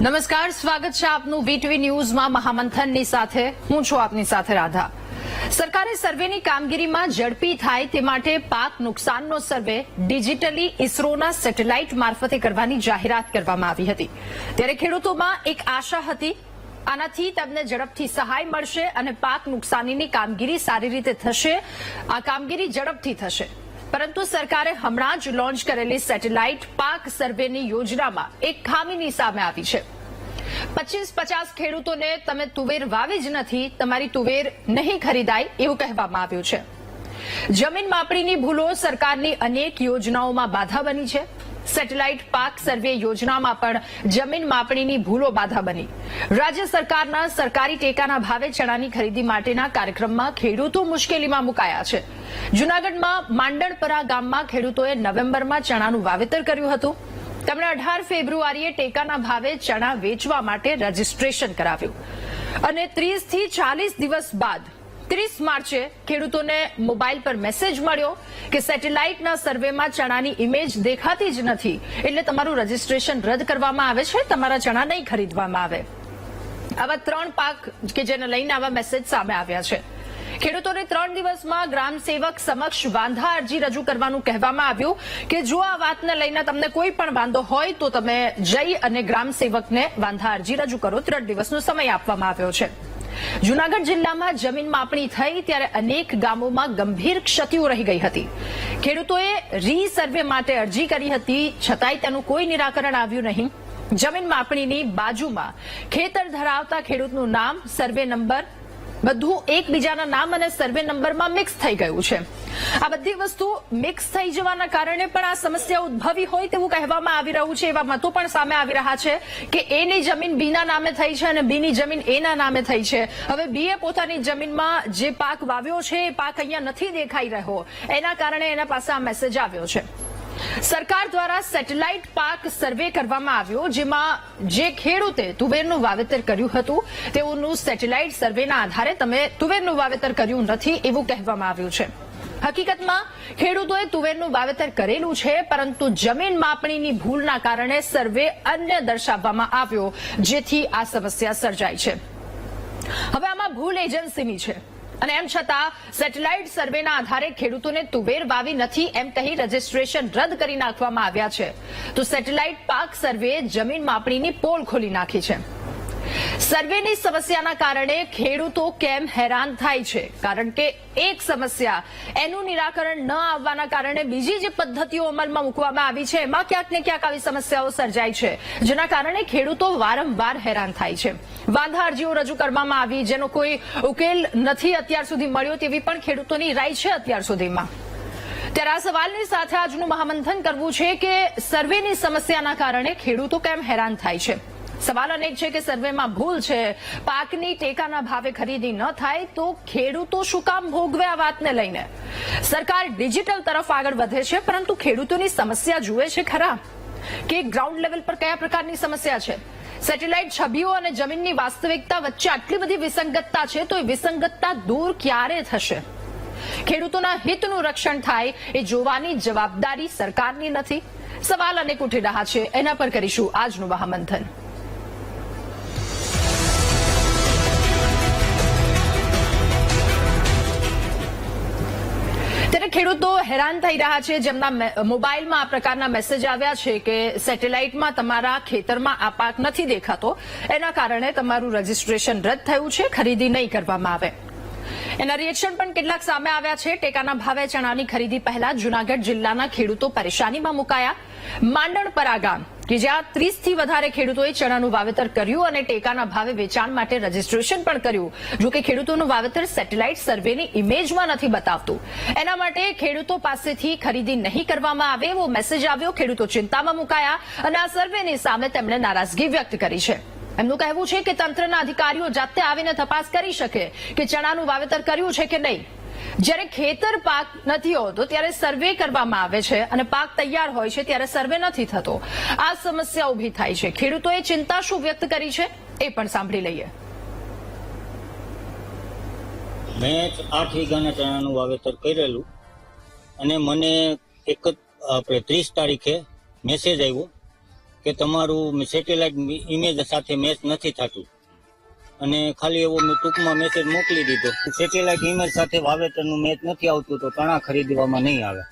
નમસ્કાર, સ્વાગત છે આપનું વીટીવી ન્યૂઝમાં મહામંથનની સાથે. હું છું આપની સાથે રાધા. સરકારે સર્વેની કામગીરીમાં ઝડપી થાય તે માટે પાક નુકસાનનો સર્વે ડિજિટલી ઇસરોના સેટેલાઇટ મારફતે કરવાની જાહેરાત કરવામાં આવી હતી. ત્યારે ખેડૂતોમાં એક આશા હતી, આનાથી તેમને ઝડપથી સહાય મળશે અને પાક નુકસાનીની કામગીરી સારી રીતે થશે, આ કામગીરી ઝડપથી થશે. પરંતુ સરકારે હમણાં જ લોન્ચ કરેલી સેટેલાઇટ પાક સર્વેની યોજનામાં એક ખામીની સામે આવી છે. 25-50 ખેડૂતોને તમે તુવેર વાવી જ નથી, તમારી તુવેર નહીં ખરીદાય એવું કહેવામાં આવ્યું છે. જમીન માપણીની ભૂલો સરકારની અનેક યોજનાઓમાં બાધા બની છે. સેટેલાઇટ પાક સર્વે યોજનામાં પણ જમીન માપણીની ભૂલો બાધા બની. રાજ્ય સરકારના સરકારી ટેકાના ભાવે ચણાની ખરીદી માટેના કાર્યક્રમમાં ખેડૂતો મુશ્કેલીમાં મુકાયા છે. જૂનાગઢમાં માંડણપરા ગામમાં ખેડૂતોએ નવેમ્બરમાં ચણાનું વાવેતર કર્યું હતું. તેમણે 18 ફેબ્રુઆરીએ ટેકાના ભાવે ચણા વેચવા માટે રજીસ્ટ્રેશન કરાવ્યું અને 30 થી 40 દિવસ બાદ 30 માર્ચે ખેડૂતોને મોબાઈલ પર મેસેજ મળ્યો કે સેટેલાઇટના સર્વેમાં ચણાની ઇમેજ દેખાતી જ નથી, એટલે તમારું રજીસ્ટ્રેશન રદ કરવામાં આવે છે, તમારા ચણા નહીં ખરીદવામાં આવે. આવા 3 પાક કે જેને લઈને આવા મેસેજ સામે આવ્યા છે. ખેડૂતોને 3 દિવસમાં ગ્રામ સેવક સમક્ષ વાંધા અરજી રજૂ કરવાનું કહેવામાં આવ્યું કે જો આ વાતને લઈને તમને કોઈ પણ વાંધો હોય તો તમે જઈ અને ગ્રામ સેવકને વાંધા અરજી રજૂ કરો. 3 દિવસનો સમય આપવામાં આવ્યો છે. જૂનાગઢ જિલ્લામાં જમીન માપણી થઈ ત્યારે અનેક ગામોમાં ગંભીર ક્ષતિઓ રહી ગઈ હતી. ખેડૂતોએ રીસર્વે માટે અરજી કરી હતી, છતાંય તેનું કોઈ નિરાકરણ આવ્યું નહીં. જમીન માપણીની બાજુમાં ખેતર ધરાવતા ખેડૂતનું નામ, સર્વે નંબર બધું એકબીજાના નામ અને સર્વે નંબરમાં મિક્સ થઈ ગયું છે. આ બધી વસ્તુ મિક્સ થઈ જવાના કારણે પણ આ સમસ્યા ઉદ્ભવી હોય તેવું કહેવામાં આવી રહ્યું છે. એવા મતો પણ સામે આવી રહ્યા છે કે એની જમીન બીના નામે થઈ છે અને બીની જમીન એના નામે થઈ છે. હવે બીએ પોતાની જમીનમાં જે પાક વાવ્યો છે એ પાક અહીંયા નથી દેખાઈ રહ્યો, એના કારણે એના પાસે આ મેસેજ આવ્યો છે. સરકાર દ્વારા સેટેલાઇટ પાક સર્વે કરવામાં આવ્યો, જેમાં જે ખેડૂતે તુવેરનું વાવેતર કર્યું હતું તેઓનું સેટેલાઇટ સર્વેના આધારે તમે તુવેરનું વાવેતર કર્યું નથી એવું કહેવામાં આવ્યું છે. હકીકતમાં ખેડૂતોએ તુવેરનું વાવેતર કરેલું છે, પરંતુ જમીન માપણીની ભૂલના કારણે સર્વે અન્ય દર્શાવવામાં આવ્યો, જેથી આ સમસ્યા સર્જાઈ છે. હવે આમાં ભૂલ એજન્સીની છે અને એમ છતાં સેટેલાઇટ સર્વેના આધારે ખેડૂતોને તુવેર વાવી નથી એમ કહી રજીસ્ટ્રેશન રદ કરી નાખવામાં આવ્યા છે. તો સેટેલાઇટ પાક સર્વે જમીન માપણીની પોલ ખોલી નાખી છે. સર્વેની સમસ્યાના કારણે ખેડૂતો કેમ હેરાન થાય છે? કારણ કે એક સમસ્યા, એનું નિરાકરણ ન આવવાના કારણે બીજી જે પદ્ધતિઓ અમલમાં મૂકવામાં આવી છે એમાં ક્યાંક ને ક્યાંક આવી સમસ્યાઓ સર્જાય છે, જેના કારણે ખેડૂતો વારંવાર હેરાન થાય છે. વાંધા અરજીઓ રજૂ કરવામાં આવી, જેનો કોઈ ઉકેલ નથી અત્યાર સુધી મળ્યો તેવી પણ ખેડૂતોની રાય છે અત્યાર સુધીમાં. ત્યારે આ સવાલની સાથે આજનું મહામંથન કરવું છે કે સર્વેની સમસ્યાના કારણે ખેડૂતો કેમ હેરાન થાય છે. સવાલ અનેક છે કે સર્વેમાં ભૂલ છે, પાકની ટેકાના ભાવે ખરીદી ન થાય તો ખેડૂતો શું કામ ભોગવે આ વાતને લઈને? સરકાર ડિજિટલ તરફ આગળ વધે છે, પરંતુ ખેડૂતોની સમસ્યા જુએ છે ખરા કે ગ્રાઉન્ડ લેવલ પર કયા પ્રકારની સમસ્યા છે? સેટેલાઇટ છબીઓ અને જમીનની વાસ્તવિકતા વચ્ચે આટલી બધી વિસંગતતા છે, તો એ વિસંગતતા દૂર ક્યારે થશે? ખેડૂતોના હિતનું રક્ષણ થાય એ જોવાની જવાબદારી સરકારની નથી? સવાલ અનેક ઉઠી રહ્યા છે, એના પર કરીશું આજનું મહામંથન. ત્યારે ખેડૂતો હેરાન થઈ રહ્યા છે, જેમના મોબાઈલમાં આ પ્રકારના મેસેજ આવ્યા છે કે સેટેલાઇટમાં તમારા ખેતરમાં આ પાક નથી દેખાતો, એના કારણે તમારું રજીસ્ટ્રેશન રદ થયું છે, ખરીદી નહીં કરવામાં આવે. એના રિએક્શન પણ કેટલાક સામે આવ્યા છે. ટેકાના ભાવે ચણાની ખરીદી પહેલા જૂનાગઢ જિલ્લાના ખેડૂતો પરેશાનીમાં મુકાયા. માંડણપરા ગામ કે જ્યાં 30 થી વધારે ખેડૂતોએ ચણાનું વાવેતર કર્યું અને ટેકાના ભાવે વેચાણ માટે રજીસ્ટ્રેશન પણ કર્યું. જો કે ખેડૂતોનું વાવેતર સેટેલાઇટ સર્વેની ઇમેજમાં નથી બતાવતું, એના માટે ખેડૂતો પાસેથી ખરીદી નહીં કરવામાં આવે એવો મેસેજ આવ્યો. ખેડૂતો ચિંતામાં મુકાયા અને આ સર્વેની સામે તેમણે નારાજગી વ્યક્ત કરી છે. એમનું કહેવું છે કે તંત્રના અધિકારીઓ જાતે આવીને તપાસ કરી શકે કે ચણાનું વાવેતર કર્યું છે કે નહીં. જ્યારે ખેતર પાક નથી હોતો ત્યારે સર્વે કરવામાં આવે છે અને પાક તૈયાર હોય છે ત્યારે સર્વે નથી થતો. આ સમસ્યા ઉભી થાય છે. ખેડૂતોએ ચિંતા શું વ્યક્ત કરી છે એ પણ સાંભળી લઈએ. મેં 8 વીઘાના ચણાનું વાવેતર કરેલું અને મને 30 તારીખે મેસેજ આવ્યો કે તમારું સેટેલાઇટ ઇમેજ સાથે મેચ નથી થતું, અને ખાલી એવો મેં ટૂંકમાં મેસેજ મોકલી દીધો, સેટેલાઇટ ઇમેજ સાથે વાવેતરનું મેચ નથી આવતું તો ચણા ખરીદવામાં નહીં આવે.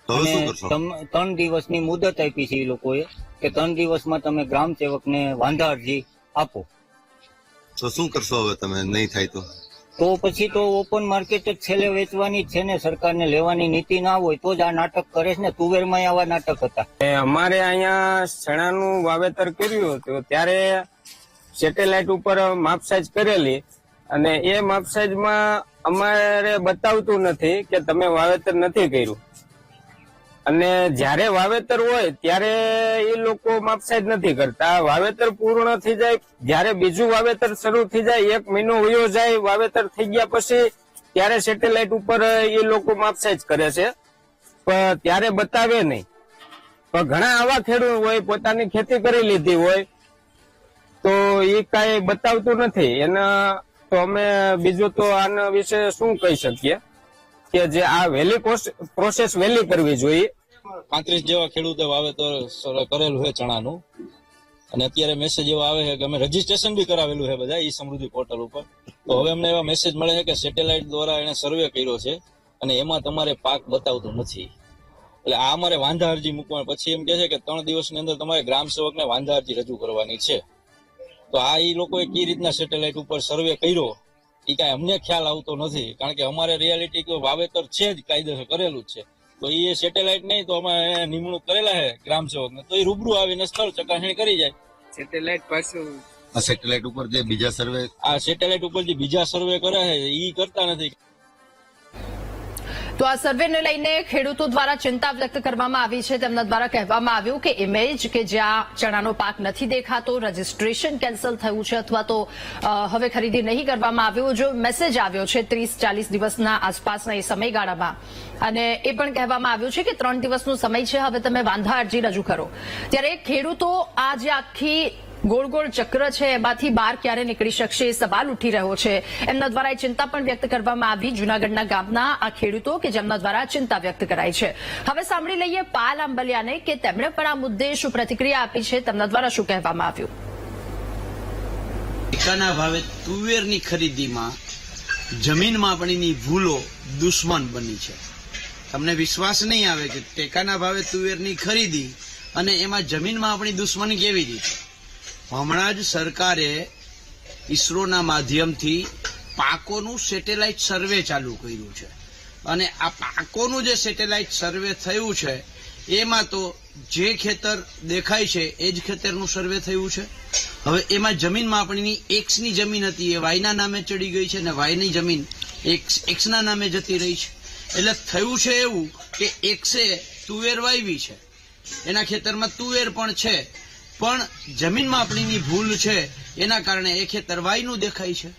તો હવે અને શું કરશો? 3 દિવસની મુદત આપી છે એ લોકોએ કે 3 દિવસમાં તમે ગ્રામ સેવકને વાંધા અરજી આપો. તો શું કરશો હવે તમે નહીં થાય તો પછી તો ઓપન માર્કેટ જ છેલ્લે વેચવાની જ છે ને. સરકારને લેવાની નીતિ ના હોય તો જ આ નાટક કરે છે ને. તુવેરમાં આવા નાટક હતા. અમારે અહીંયા ચણાનું વાવેતર કર્યું હતું ત્યારે સેટેલાઇટ ઉપર માપસાઈઝ કરેલી, અને એ માપસાઈઝમાં અમારે બતાવતું નથી કે તમે વાવેતર નથી કર્યું, અને જ્યારે વાવેતર હોય ત્યારે એ લોકો માપસાઈઝ નથી કરતા. વાવેતર પૂર્ણ થઈ જાય, જ્યારે બીજું વાવેતર શરૂ થઈ જાય, 1 મહિનો વયો જાય વાવેતર થઈ ગયા પછી, ત્યારે સેટેલાઇટ ઉપર એ લોકો માપસાઈઝ કરે છે, પણ ત્યારે બતાવે નહીં. પણ ઘણા આવા ખેડૂત હોય, પોતાની ખેતી કરી લીધી હોય તો એ કઈ બતાવતું નથી. એના તો અમે બીજું તો આના વિશે શું કહી શકીએ કે જે આ વહેલી પ્રોસેસ વહેલી કરવી જોઈએ. 35 જેવા ખેડૂતે વાવેતર કરેલું છે ચણાનું, અને અત્યારે મેસેજ એવા આવે છે કે અમે રજીસ્ટ્રેશન બી કરાવેલું છે બધા ઈ સમૃદ્ધિ પોર્ટલ ઉપર. તો હવે અમને એવા મેસેજ મળે છે કે સેટેલાઇટ દ્વારા એને સર્વે કર્યો છે અને એમાં તમારે પાક બતાવતું નથી. એટલે આ અમારે વાંધા અરજી મૂકવા, પછી એમ કે છે કે 3 દિવસની અંદર તમારે ગ્રામ સેવકને વાંધા અરજી રજૂ કરવાની છે. તો આ ઈ લોકોએ કઈ રીતના સેટેલાઇટ ઉપર સર્વે કર્યો એ કાંઈ અમને ખ્યાલ આવતો નથી, કારણ કે અમારે રિયાલિટી વાવેતર છે જ, કાયદેસર કરેલું જ છે. તો એ સેટેલાઇટ નહીં તો અમે નિમણૂક કરેલા છે ગ્રામ સેવકને, તો એ રૂબરૂ આવીને સ્થળ ચકાસણી કરી જાય. સેટેલાઇટ પાછું આ સેટેલાઇટ ઉપર જે બીજા સર્વે આ સેટેલાઇટ ઉપર જે બીજા સર્વે કરે છે એ કરતા નથી. તો આ સર્વેને લઈને ખેડૂતો દ્વારા ચિંતા વ્યક્ત કરવામાં આવી છે. તેમના દ્વારા કહેવામાં આવ્યું કે ઇમેજ કે જ્યાં ચણાનો પાક નથી દેખાતો, રજીસ્ટ્રેશન કેન્સલ થયું છે અથવા તો હવે ખરીદી નહીં કરવામાં આવ્યું, જો મેસેજ આવ્યો છે 30-40 દિવસના આસપાસના એ સમયગાળામાં, અને એ પણ કહેવામાં આવ્યું છે કે 3 દિવસનો સમય છે, હવે તમે વાંધા અરજી રજૂ કરો. ત્યારે ખેડૂતો આ જે આખી ગોળ ગોળ ચક્ર છે એમાંથી બહાર ક્યારે નીકળી શકશે એ સવાલ ઉઠી રહ્યો છે. એમના દ્વારા એ ચિંતા પણ વ્યક્ત કરવામાં આવી જૂનાગઢના ગામના આ ખેડૂતો કે જેમના દ્વારા ચિંતા વ્યક્ત કરાઈ છે. હવે સાંભળી લઈએ પાલ આંબલિયાને કે તેમણે પણ આ મુદ્દે શું પ્રતિક્રિયા આપી છે, તેમના દ્વારા શું કહેવામાં આવ્યું. ટેકાના ભાવે તુવેરની ખરીદીમાં જમીન માપણીની ભૂલો દુશ્મન બની છે. તમને વિશ્વાસ નહીં આવે કે ટેકાના ભાવે તુવેરની ખરીદી અને એમાં જમીન માપણી દુશ્મન કેવી રીતે. હમણાં જ સરકારે ઈસરોના માધ્યમથી પાકોનું સેટેલાઇટ સર્વે ચાલુ કર્યું છે, અને આ પાકોનું જે સેટેલાઇટ સર્વે થયું છે એમાં તો જે ખેતર દેખાય છે એ જ ખેતરનું સર્વે થયું છે. હવે એમાં જમીન માપણીની એક્સની જમીન હતી એ વાયના નામે ચડી ગઈ છે, અને વાયની જમીન એક્સના નામે જતી રહી છે. એટલે થયું છે એવું કે એક્સે તુવેર વાવી છે, એના ખેતરમાં તુવેર પણ છે, પણ જમીન માપણીની ભૂલ છે એના કારણે એ ખેતર વાયનું દેખાય છે.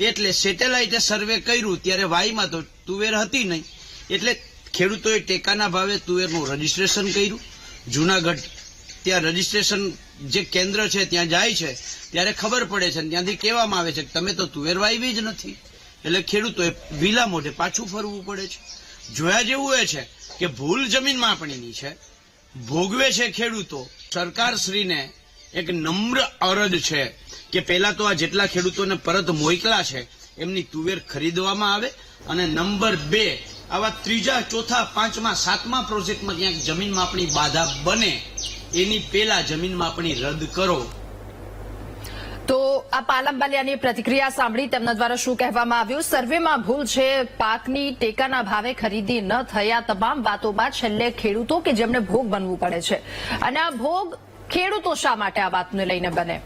એટલે સેટેલાઇટે સર્વે કર્યું ત્યારે વાયમાં તો તુવેર હતી નહીં, એટલે ખેડૂતોએ ટેકાના ભાવે તુવેરનું રજીસ્ટ્રેશન કર્યું. જૂનાગઢ ત્યાં રજીસ્ટ્રેશન જે કેન્દ્ર છે ત્યાં જાય છે ત્યારે ખબર પડે છે, ત્યાંથી કહેવામાં આવે છે કે તમે તો તુવેર વાવી જ નથી. એટલે ખેડૂતોએ વિલા મોઢે પાછું ફરવું પડે છે. જોયા જેવું એ છે કે ભૂલ જમીન માપણીની છે, ભોગવે છે ખેડૂતો. સરકારશ્રીને એક નમ્ર અરજ છે કે પહેલા તો આ જેટલા ખેડૂતોને પરત મોકલા છે એમની તુવેર ખરીદવામાં આવે, અને નંબર 2 આવા 3જા, 4થા, 5મા, 7મા પ્રોજેક્ટમાં ક્યાંક જમીન માપણી બાધા બને એની પહેલા જમીન માપણી રદ કરો. તો આ પાલ આંબલિયાની પ્રતિક્રિયા સાંભળી તેમના દ્વારા શું કહેવામાં આવ્યું. સર્વેમાં ભૂલ છે, પાકની ટેકાના ભાવે ખરીદી ન થયા, તમામ વાતોમાં છેલ્લે ખેડૂતો કે જેમને ભોગ બનવું પડે છે, અને આ ભોગ ખેડૂતો શા માટે આ વાતને લઈને બને.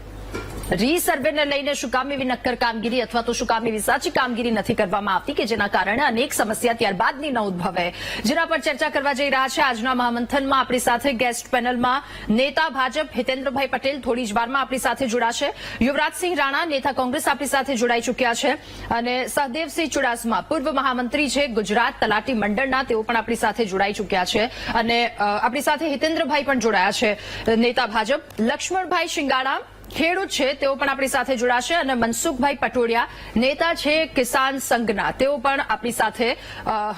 રીસર્વેને લઈને શું કામ એવી નક્કર કામગીરી અથવા તો શું કામ એવી સાચી કામગીરી નથી કરવામાં આવતી કે જેના કારણે અનેક સમસ્યા ત્યારબાદની ન ઉદ્ભવે, જેના પર ચર્ચા કરવા જઈ રહ્યા છે આજના મહામંથનમાં. આપણી સાથે ગેસ્ટ પેનલમાં નેતા ભાજપ હિતેન્દ્રભાઈ પટેલ થોડી જ વારમાં આપણી સાથે જોડાશે, યુવરાજસિંહ રાણા નેતા કોંગ્રેસ આપણી સાથે જોડાઈ ચૂક્યા છે, અને સહદેવસિંહ ચુડાસમા પૂર્વ મહામંત્રી છે ગુજરાત તલાટી મંડળના, તેઓ પણ આપણી સાથે જોડાઈ ચૂક્યા છે, અને આપણી સાથે હિતેન્દ્રભાઈ પણ જોડાયા છે નેતા ભાજપ. લક્ષ્મણભાઈ શિંગાડા ખેડૂત છે, તેઓ પણ આપણી સાથે જોડાશે, અને મનસુખભાઈ પટોડિયા નેતા છે કિસાન સંઘના, તેઓ પણ આપણી સાથે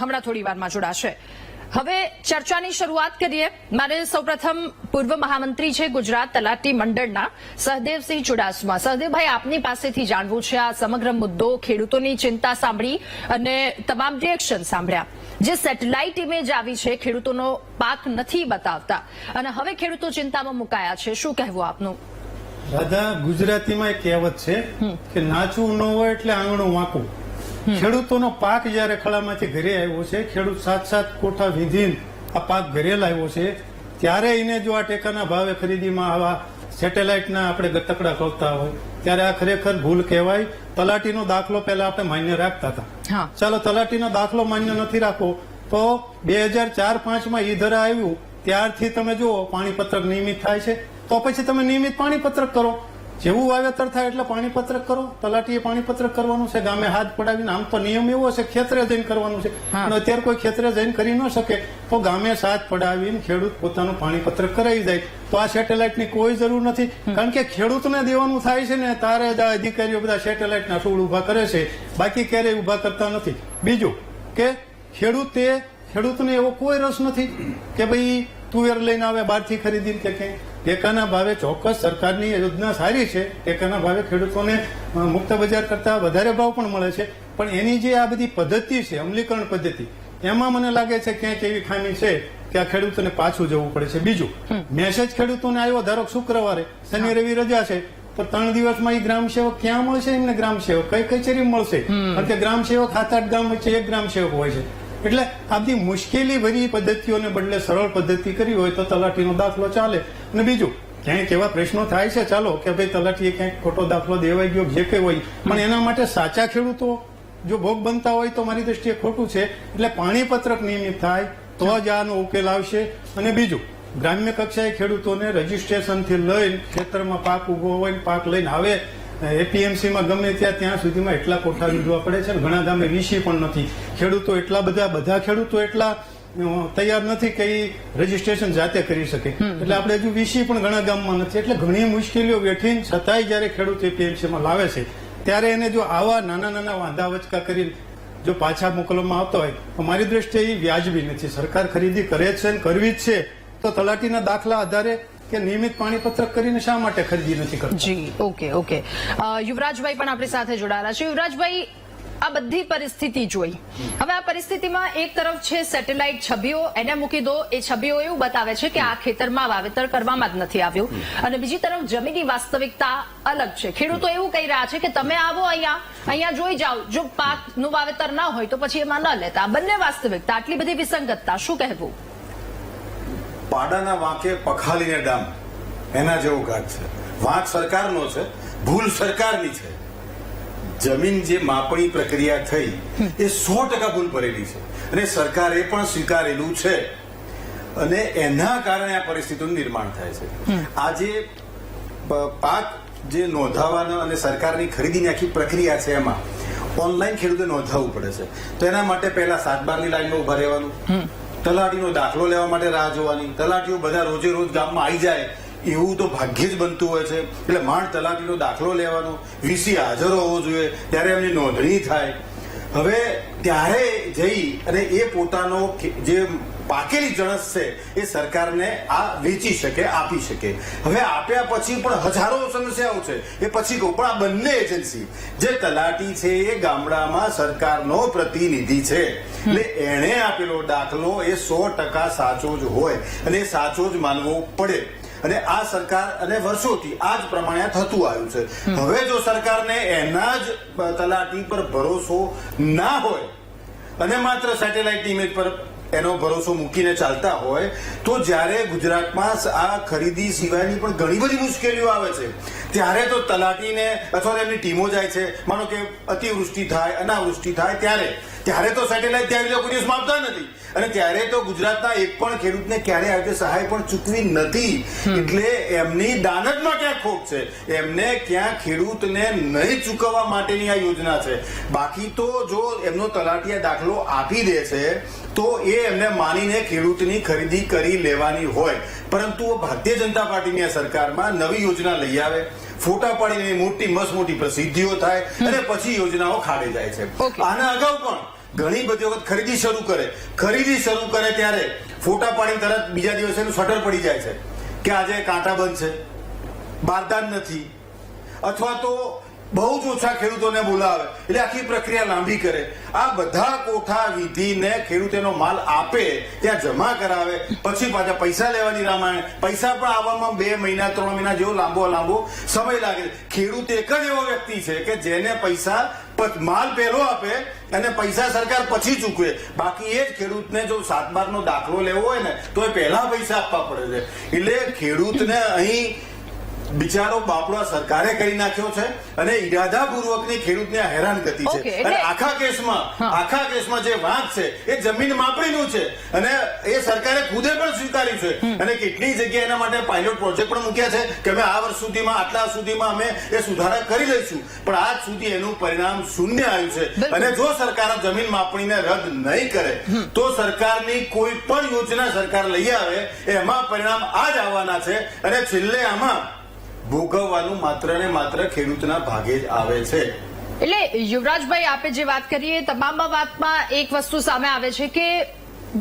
હમણાં થોડી વારમાં જોડાશે. હવે ચર્ચાની શરૂઆત કરીએ. મારે સૌપ્રથમ પૂર્વ મહામંત્રી છે ગુજરાત તલાટી મંડળના સહદેવસિંહ ચુડાસમા. સહદેવભાઈ, આપની પાસેથી જાણવું છે આ સમગ્ર મુદ્દો, ખેડૂતોની ચિંતા સાંભળી અને તમામ રિએક્શન સાંભળ્યા. જે સેટેલાઇટ ઇમેજ આવી છે, ખેડૂતોનો પાક નથી બતાવતા અને હવે ખેડૂતો ચિંતામાં મુકાયા છે, શું કહેવું આપનું? રાધા, ગુજરાતીમાં એક કહેવત છે કે નાચવું ન હોય એટલે આંગણું વાંકું. ખેડૂતોનો પાક જયારે ખળામાંથી ઘરે આવ્યો છે, ખેડૂત 7-7 કોઠા વીંધીને આ પાક ઘરે લાવ્યો છે, ત્યારે એને જો આ ટેકાના ભાવે ખરીદીમાં આવા સેટેલાઇટના આપણે ગતકડા કરતા હોય ત્યારે આ ખરેખર ભૂલ કહેવાય. તલાટીનો દાખલો પહેલા આપણે માન્ય રાખતા હતા. ચાલો, તલાટીનો દાખલો માન્ય નથી રાખવો તો 2004-5માં ઈ ધરા આવ્યું ત્યારથી તમે જુઓ પાણીપત્રક નિયમિત થાય છે, તો પછી તમે નિયમિત પાણીપત્રક કરો. જેવું વાવેતર થાય એટલે પાણીપત્રક કરો. તલાટીએ પાણીપત્રક કરવાનું છે, ગામે હાથ પડાવીને. આમ તો નિયમ એવો છે ખેતરે જઈને કરવાનું છે, પણ અત્યારે કોઈ ખેતરે જઈને કરી ન શકે તો ગામે સાથ પડાવીને ખેડૂત પોતાનું પાણીપત્રક કરાવી જાય. તો આ સેટેલાઇટની કોઈ જરૂર નથી, કારણ કે ખેડૂતને દેવાનું થાય છે ને તારે જ આ અધિકારીઓ બધા સેટેલાઇટના ટૂળ ઉભા કરે છે, બાકી ક્યારેય ઉભા કરતા નથી. બીજું કે ખેડૂતને એવો કોઈ રસ નથી કે ભાઈ તુવેર લઈને આવે બહારથી ખરીદીને કે ક્યાંય. ટેકાના ભાવે ચોક્કસ સરકારની યોજના સારી છે, ટેકાના ભાવે ખેડૂતોને મુક્ત બજાર કરતા વધારે ભાવ પણ મળે છે, પણ એની જે આ બધી પદ્ધતિ છે, અમલીકરણ પદ્ધતિ, એમાં મને લાગે છે ક્યાંક એવી ખામી છે કે આ ખેડૂતોને પાછું જવું પડે છે. બીજું, મેસેજ ખેડૂતોને આવ્યો ધારો શુક્રવારે, શનિ રવિ રજા છે, તો 3 દિવસમાં એ ગ્રામ સેવક ક્યાં મળશે એમને? ગ્રામ સેવક કઈ કચેરી મળશે? કારણ કે ગ્રામ સેવક 7-8 ગામ વચ્ચે એક ગ્રામ સેવક હોય છે. એટલે આ બધી મુશ્કેલી ભરી પદ્ધતિઓને બદલે સરળ પદ્ધતિ કરી હોય તો તલાટીનો દાખલો ચાલે. અને બીજું, ક્યાંક એવા પ્રશ્નો થાય છે, ચાલો કે ભાઈ તલાટીએ ક્યાંક ખોટો દાખલો દેવાઈ ગયો, જે કંઈ હોય, પણ એના માટે સાચા ખેડૂતો જો ભોગ બનતા હોય તો મારી દ્રષ્ટિએ ખોટું છે. એટલે પાણીપત્રક નિયમિત થાય તો જ આનો ઉકેલ આવશે. અને બીજું, ગ્રામ્ય કક્ષાએ ખેડૂતોને રજીસ્ટ્રેશનથી લઈને ખેતરમાં પાક ઉભો હોય, પાક લઈને આવે, એપીએમસીમાં ગમે ત્યાં સુધીમાં એટલા કોઠા લીધવા પડે છે. ઘણા ગામે વીસી પણ નથી. ખેડૂતો એટલા બધા ખેડૂતો એટલા તૈયાર નથી કે એ રજીસ્ટ્રેશન જાતે કરી શકે. એટલે આપણે હજુ વીસી પણ ઘણા ગામમાં નથી. એટલે ઘણી મુશ્કેલીઓ વેઠીને છતાંય જયારે ખેડૂત એપીએમસીમાં લાવે છે ત્યારે એને જો આવા નાના વાંધા વચકા કરીને જો પાછા મોકલવામાં આવતા હોય તો મારી દ્રષ્ટિએ એ વ્યાજબી નથી. સરકાર ખરીદી કરે છે ને કરવી જ છે, તો તલાટીના દાખલા આધારે કે નિયમિત પાણીપત્રક કરીને શા માટે ખરીદી નથી કરતા? જી, ઓકે. યુવરાજભાઈ પણ આપણી સાથે જોડાયેલા છે. યુવરાજભાઈ, આ બધી પરિસ્થિતિ જોઈ, હવે આ પરિસ્થિતિમાં એક તરફ છે સેટેલાઇટ છબીઓ, એને મૂકી દો, એ છબીઓ એવું બતાવે છે કે આ ખેતરમાં વાવેતર કરવામાં જ નથી આવ્યું, અને બીજી તરફ જમીનની વાસ્તવિકતા અલગ છે. ખેડૂતો એવું કહી રહ્યા છે કે તમે આવો અહીંયા જોઈ જાઓ, જો પાકનું વાવેતર ના હોય તો પછી એમાં ન લેતા. બંને વાસ્તવિકતા, આટલી બધી વિસંગતતા, શું કહેવું? પાડાના વાંકે પખાલીને ડામ, એના જેવો ઘાટ છે. વાંક સરકારનો છે, ભૂલ સરકારની છે. જમીન જે માપણી પ્રક્રિયા થઈ એ 100% ભૂલ ભરેલી છે અને સરકારે પણ સ્વીકારેલું છે અને એના કારણે આ પરિસ્થિતિનું નિર્માણ થાય છે. આજે પાક જે નોંધાવાના અને સરકારની ખરીદીની આખી પ્રક્રિયા છે એમાં ઓનલાઈન ખેડૂતે નોંધાવવું પડે છે. તો એના માટે પહેલા 7-12ની લાઈનમાં ઉભા રહેવાનું, તલાટીનો દાખલો લેવા માટે રાહ જોવાની. તલાટીઓ બધા રોજે રોજ ગામમાં આવી જાય એવું તો ભાગ્યે જ બનતું હોય છે. એટલે માંડ તલાટીનો દાખલો લેવાનો, વીસી હાજર હોવો જોઈએ, ત્યારે એમની નોંધણી થાય. હવે ત્યારે જઈ અને એ પોતાનો જે પાકેલી જણસ છે એ સરકારને આ વેચી શકે, આપી શકે. હવે આપ્યા પછી પણ હજારો સમસ્યાઓ છે. એ પછી કહું, પણ આ બંને એજન્સી જે તલાટી છે એ ગામડામાં સરકારનો પ્રતિનિધિ છે, એટલે એણે આપેલો દાખલો એ 100% સાચો જ હોય અને એ સાચો જ માનવો પડે. અને આ સરકાર અને વર્ષોથી આ જ પ્રમાણે થતું આવ્યું છે. હવે જો સરકારને એના જ તલાટી પર ભરોસો ના હોય અને માત્ર સેટેલાઇટ ઇમેજ પર એનો ભરોસો મૂકીને ચાલતા હોય તો જ્યારે ગુજરાતમાં આ ખરીદી સિવાયની પણ ઘણી બધી મુશ્કેલીઓ આવે છે ત્યારે તો તલાટીને અથવા એમની ટીમો જાય છે. માનો કે અતિવૃષ્ટિ થાય, અનાવૃષ્ટિ થાય ત્યારે તો સેટેલાઇટ ત્યાં કોઈ દિવસ માપતા નથી અને ત્યારે તો ગુજરાતના એક પણ ખેડૂતને ક્યારે આવી સહાય પણ ચૂકવી નથી. એટલે એમની દાનતમાં ક્યાંક ખોટ છે, એમને ક્યાં ખેડૂતને નહીં ચૂકવવા માટેની આ યોજના છે. બાકી તો જો એમનો તલાટીએ દાખલો આપી દે છે તો એ એમને માનીને ખેડૂતની ખરીદી કરી લેવાની હોય. પરંતુ ભારતીય જનતા પાર્ટીની આ સરકારમાં નવી યોજના લઈ આવે, ફોટા પાડીને મોટી પ્રસિદ્ધિઓ થાય અને પછી યોજનાઓ ખાડે જાય છે. આના અગાઉ પણ ઘણી બધી વખત ખરીદી શરૂ કરે ત્યારે ફોટા પાડીને તરત બીજા દિવસે એનું શટર પડી જાય છે કે આજે કાંટા બંધ છે, બારદાન નથી, અથવા તો બહુ જ ઓછા ખેડૂતોને બોલાવે એટલે આખી પ્રક્રિયા લાંબી કરે. આ બધા કોઠા વિધિને ખેડૂતોનો માલ આપે ત્યાં જમા કરાવે, પછી પાછા પૈસા લેવાની રામાયણ. પૈસા પણ આવવામાં 2 મહિના 3 મહિના જેવો લાંબો સમય લાગે. ખેડૂત એક જ એવો વ્યક્તિ છે કે જેને પૈસા માલ પહેલો આપે અને પૈસા સરકાર પછી ચૂકવે. બાકી એ જ ખેડૂતને જો 7/12 દાખલો લેવો હોય ને તો એ પહેલા પૈસા આપવા પડે છે. એટલે ખેડૂતને અહીં બિચારો બાપડો સરકારે કરી નાખ્યો છે અને ઈરાદાપૂર્વકની ખેડૂતને હેરાનગતિ છે. Okay, અને આખા કેસમાં જે વાંક છે એ જમીન માપણીનું છે અને એ સરકારે ખુદે પણ સ્વીકાર્યું છે. અને કેટલી જગ્યાએ એના માટે પાયલોટ પ્રોજેક્ટ પણ મૂક્યા છે કે અમે આ વર્ષ સુધીમાં આટલા સુધીમાં અમે એ સુધારા કરી લઈશું, પણ આજ સુધી એનું પરિણામ શૂન્ય આવ્યું છે. અને જો સરકાર જમીન માપણીને રદ નહીં કરે તો સરકારની કોઈ પણ યોજના સરકાર લઈ આવે એમાં પરિણામ આ જ આવવાના છે. અને છેલ્લે આમાં ભોગવવાનું માત્ર ને માત્ર ખેડૂતના ભાગે જ આવે છે. એટલે યુવરાજભાઈ, આપે જે વાત કરીએ તમામ વાતમાં એક વસ્તુ સામે આવે છે કે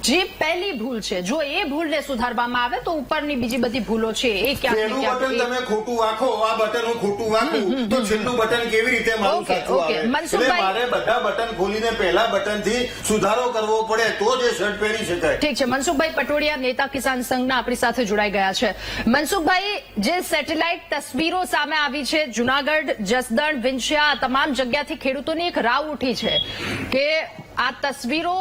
જે પહેલી ભૂલ છે, જો એ ભૂલને સુધારવામાં આવે તો ઉપરની બીજી બધી ભૂલો છે એ પહેલું બટન તમે ખોટું વાંખો, આ બટન હું ખોટું વાંખું તો છેલ્લું બટન કેવી રીતે મારું સાચું આવે? એટલે મારે બધા બટન ખોલીને પહેલા બટનથી સુધારો કરવો પડે તો જ એ શર્ટ પહેરી શકાય. ઠીક છે. મનસુખભાઈ પટોડિયા, નેતા કિસાન સંઘના આપણી સાથે જોડાઈ ગયા છે. મનસુખભાઈ, જે સેટેલાઇટ તસવીરો સામે આવી છે જુનાગઢ, જસદણ, વિંછિયા, આ તમામ જગ્યાથી ખેડૂતોની એક રાવ ઉઠી છે કે આ તસવીરો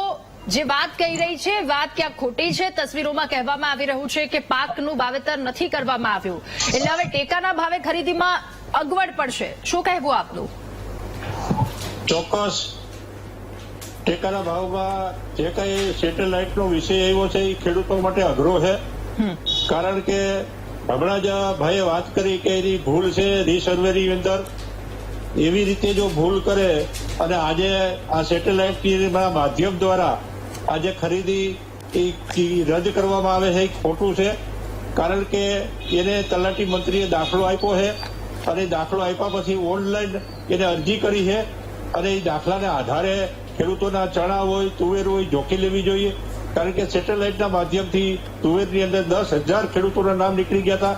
જે વાત કહી રહી છે, વાત ક્યાં ખોટી છે. તસવીરોમાં કહેવામાં આવી રહ્યું છે કે પાકનું વાવેતર નથી કરવામાં આવ્યું, એટલે હવે ટેકાના ભાવે ખરીદીમાં અગવડ પડશે. શું કહેવું આપનું? ચોક્કસ ટેકાના ભાવમાં જે કઈ સેટેલાઇટનો વિષય આવ્યો છે એ ખેડૂતો માટે અઘરો છે. કારણ કે હમણાં જ ભાઈએ વાત કરી કે એની ભૂલ છે રીસર્વેની અંદર. એવી રીતે જો ભૂલ કરે અને આજે આ સેટેલાઇટના માધ્યમ દ્વારા આજે ખરીદી રદ કરવામાં આવે છે એ ખોટું છે. કારણ કે એને તલાટી મંત્રીએ દાખલો આપ્યો છે અને દાખલો આપ્યા પછી ઓનલાઈન એને અરજી કરી છે અને એ દાખલાના આધારે ખેડૂતોના ચણા હોય, તુવેર હોય, જોખી લેવી જોઈએ. કારણ કે સેટેલાઇટના માધ્યમથી તુવેરની અંદર 10,000 ખેડૂતોના નામ નીકળી ગયા હતા.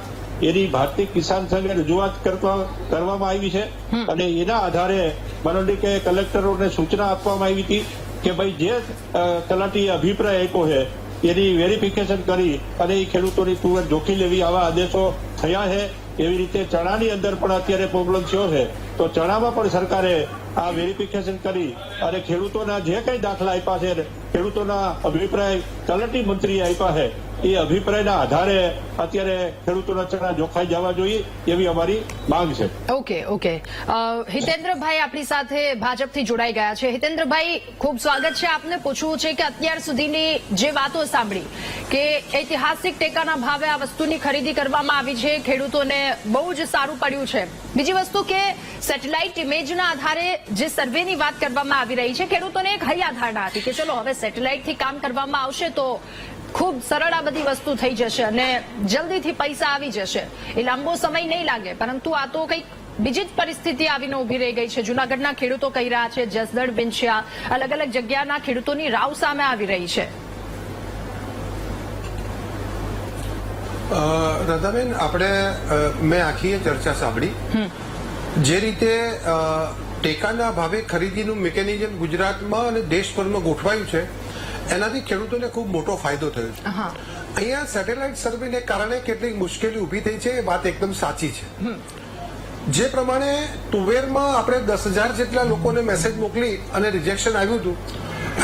એની ભારતીય કિસાન સંઘે રજૂઆત કરવામાં આવી છે અને એના આધારે માનો કે કલેક્ટરોને સૂચના આપવામાં આવી હતી કે ભાઈ જે તલાટીએ અભિપ્રાય આપ્યો છે એની વેરિફિકેશન કરી અને એ ખેડૂતોની તુવેર જોખી લેવી, આવા આદેશો થયા છે. એવી રીતે ચણાની અંદર પણ અત્યારે પ્રોબ્લેમ થયો છે તો ચણામાં પણ સરકારે આ વેરિફિકેશન કરી અને ખેડૂતોના જે કઈ દાખલા આપ્યા છે, ખેડૂતોના અભિપ્રાય તલાટી મંત્રીએ આપ્યા છે, એ અભિપ્રાયના આધારે અત્યારે ખેડૂતોના ચણા જોખાઈ જવા જોઈએ એવી અમારી માંગ છે. ઓકે. હિતેન્દ્રભાઈ આપણી સાથે ભાજપથી જોડાઈ ગયા છે. હિતેન્દ્રભાઈ, ખૂબ સ્વાગત છે. આપને પૂછવું છે કે અત્યાર સુધીની જે વાતો સાંભળી કે ઐતિહાસિક ટેકાના ભાવે આ વસ્તુની ખરીદી કરવામાં આવી છે, ખેડૂતોને બહુ જ સારું પડ્યું છે. બીજી વસ્તુ કે સેટેલાઇટ ઇમેજના આધારે જે સર્વેની વાત કરવામાં આવી રહી છે, ખેડૂતોને એક હૈયા ધારણા હતી કે ચલો હવે સેટેલાઇટથી કામ કરવામાં આવશે તો ખૂબ સરળ આ બધી વસ્તુ થઈ જશે અને જલ્દીથી પૈસા આવી જશે, એ લાંબો સમય નહીં લાગે. પરંતુ આ તો કંઈક બીજી જ પરિસ્થિતિ આવીને ઉભી રહી ગઈ છે. જૂનાગઢના ખેડૂતો કહી રહ્યા છે, જસદણ, વિંછિયા, અલગ અલગ જગ્યાના ખેડૂતોની રાવ સામે આવી રહી છે. રાધાબેન, મેં આખી ચર્ચા સાંભળી. જે રીતે ટેકાના ભાવે ખરીદીનું મિકેનિઝમ ગુજરાતમાં અને દેશભરમાં ગોઠવાયું છે એનાથી ખેડૂતોને ખૂબ મોટો ફાયદો થયો છે. અહીંયા સેટેલાઇટ સર્વેને કારણે કેટલીક મુશ્કેલી ઉભી થઈ છે એ વાત એકદમ સાચી છે. જે પ્રમાણે તુવેરમાં આપણે 10,000 જેટલા લોકોને મેસેજ મોકલી અને રિજેક્શન આવ્યું હતું,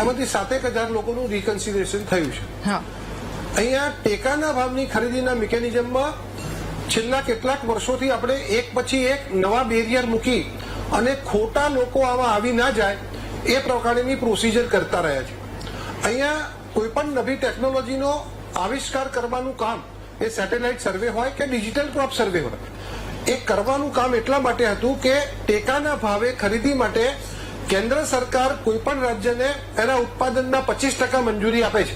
એમાંથી 7,000 લોકોનું રિકન્સિડરેશન થયું છે. અહીંયા ટેકાના ભાવની ખરીદીના મિકેનિઝમમાં છેલ્લા કેટલાક વર્ષોથી આપણે એક પછી એક નવા બેરિયર મૂકી અને ખોટા લોકો આમાં આવી ના જાય એ પ્રકારની પ્રોસિજર કરતા રહ્યા છે. અહીંયા કોઈ પણ નવી ટેકનોલોજીનો આવિષ્કાર કરવાનું કામ એ સેટેલાઇટ સર્વે હોય કે ડિજિટલ ક્રોપ સર્વે હોય, એ કરવાનું કામ એટલા માટે હતું કે ટેકાના ભાવે ખરીદી માટે કેન્દ્ર સરકાર કોઈ પણ રાજ્યને એના ઉત્પાદનના 25% મંજૂરી આપે છે.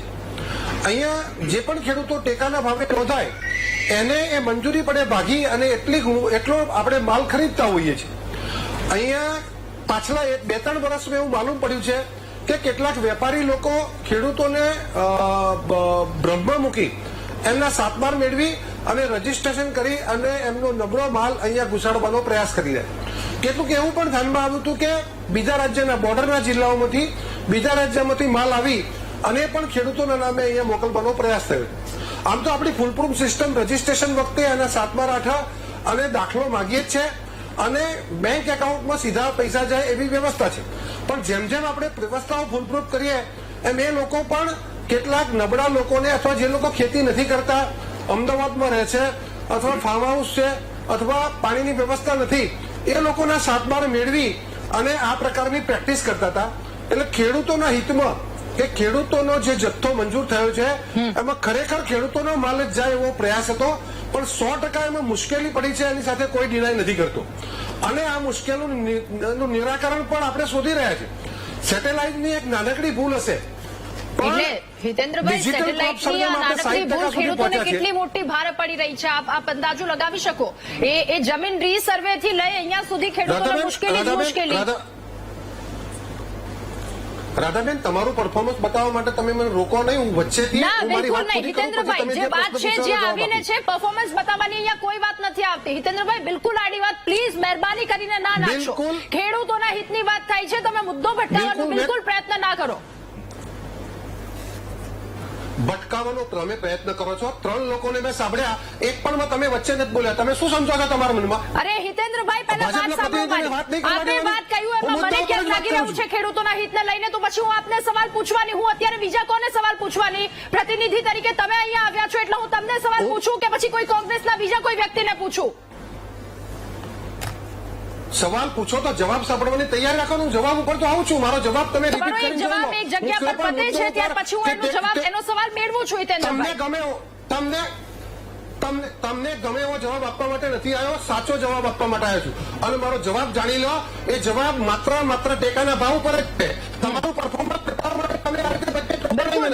અહીંયા જે પણ ખેડૂતો ટેકાના ભાવે નોંધાય એને એ મંજૂરી પડે ભાગી અને એટલો આપણે માલ ખરીદતા હોઈએ છીએ. અહીંયા પાછલા 2-3 વર્ષમાં એવું માલુમ પડ્યું છે કે કેટલાક વેપારી લોકો ખેડૂતોને ભ્રમમાં મૂકી એમના સાતબાર મેળવી અને રજીસ્ટ્રેશન કરી અને એમનો નબળો માલ અહીંયા ઘુસાડવાનો પ્રયાસ કરી રહ્યા. કેટલુંક એવું પણ ધ્યાનમાં આવ્યું હતું કે બીજા રાજ્યના બોર્ડરના જિલ્લાઓમાંથી બીજા રાજ્યમાંથી માલ આવી અને પણ ખેડૂતોના નામે અહીંયા મોકલવાનો પ્રયાસ થયો. આમ તો આપણી ફૂલપ્રૂફ સિસ્ટમ રજીસ્ટ્રેશન વખતે અને સાતબાર આઠા અને દાખલો માગીએ જ છે અને બેંક એકાઉન્ટમાં સીધા પૈસા જાય એવી વ્યવસ્થા છે. પણ જેમ જેમ આપણે વ્યવસ્થાઓ ફૂલપ્રૂફ કરીએ એમ એ લોકો પણ કેટલાક નબળા લોકોને અથવા જે લોકો ખેતી નથી કરતા, અમદાવાદમાં રહે છે અથવા ફાર્મ હાઉસ છે અથવા પાણીની વ્યવસ્થા નથી, એ લોકોના સાતબાર મેળવી અને આ પ્રકારની પ્રેક્ટિસ કરતા હતા. એટલે ખેડૂતોના હિતમાં કે ખેડૂતોનો જે જથ્થો મંજૂર થયો છે એમાં ખરેખર ખેડૂતોનો માલ જ જાય એવો પ્રયાસ હતો. પણ 100% એમાં મુશ્કેલી પડી છે એની સાથે કોઈ ડિનાય નથી કરતો. અને આ મુશ્કેલીનું નિરાકરણ પણ આપણે શોધી રહ્યા છીએ. સેટેલાઇટની એક નાનકડી ભૂલ હશે એટલે હિતેન્દ્રભાઈ, સેટેલાઇટની આ નાનકડી ભૂલ ખેડૂતોને કેટલી મોટી ભારે પડી રહી છે આપ અંદાજો લગાવી શકો? એ જમીન રીસર્વે થી લઈ અહીંયા સુધી ખેડૂતોને મુશ્કેલી રાધાબેન, તમારું પરફોર્મન્સ બતાવવા માટે તમે મને રોકો નહીં. હું વચ્ચેથી ના, બિલકુલ નહીં હિતેન્દ્રભાઈ. જે વાત છે જે આવીને છે પરફોર્મન્સ બતાવવાની અહીંયા કોઈ વાત નથી આવતી. હિતેન્દ્રભાઈ, બિલકુલ આડી વાત પ્લીઝ મહેરબાની કરીને ના નાખશો. ખેડૂતોના હિતની વાત થાય છે, તમે મુદ્દો ભટકાવવાનો બિલકુલ પ્રયત્ન ના કરો. ભટકાવવાનો તમે પ્રયત્ન કરો છો. 3 લોકોને મેં સાંભળ્યા, એક પણ તમે વચ્ચે નથી બોલ્યા. તમે શું સમજો છો તમારા મનમાં? અરે હિતેન્દ્રભાઈ, પહેલા વાત સાંભળો મારી. આપે વાત કહ્યું એમાં મને કેમ લાગી રહ્યું છે ખેડૂતોના હિતને લઈને? તો પછી હું આપને સવાલ પૂછવાની, હું અત્યારે બીજા કોને સવાલ પૂછવાની? પ્રતિનિધિ તરીકે તમે અહીંયા આવ્યા છો એટલે હું તમને સવાલ પૂછું કે પછી કોઈ કોંગ્રેસના બીજા કોઈ વ્યક્તિને પૂછું? સવાલ પૂછો તો જવાબ સાંભળવાની તૈયાર રાખો. હું જવાબ ઉપર તો આવું છું. મારો જવાબ તમે જવાબ એક જગ્યા પર પતે છે ત્યાર પછી હું એનો સવાલ મેળવું છું. તમને ગમે એવો જવાબ આપવા માટે નથી આવ્યો, સાચો જવાબ આપવા માટે આવ્યો છું. અને મારો જવાબ જાણી લો, એ જવાબ માત્ર ટેકાના ભાવ પર જ છે. તમારું પરફોર્મન્સ બતાવવા માટે તમે આ રીતે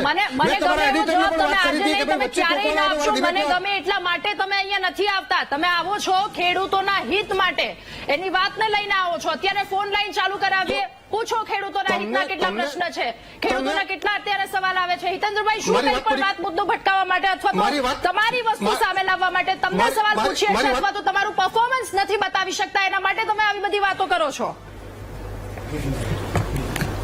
મને ગમે એવો જવાબ તમે આજે નહીં, તમે ક્યારેય ના આપશો. મને ગમે એટલા માટે તમે અહીંયા નથી આવતા. તમે આવો છો ખેડૂતોના હિત માટે, એની વાતને લઈને આવો છો. અત્યારે ફોન લાઈન ચાલુ કરાવીએ, પૂછો ખેડૂતોના હિતના કેટલા પ્રશ્ન છે, ખેડૂતોના કેટલા અત્યારે સવાલ આવે છે. હિતેન્દ્રભાઈ, શું કંઈ પણ વાત મુદ્દો ભટકાવવા માટે અથવા તમારી વસ્તુ સામે લાવવા માટે તમને સવાલ પૂછીએ છીએ અથવા તો તમારું પરફોર્મન્સ નથી બતાવી શકતા એના માટે તમે આવી બધી વાતો કરો છો?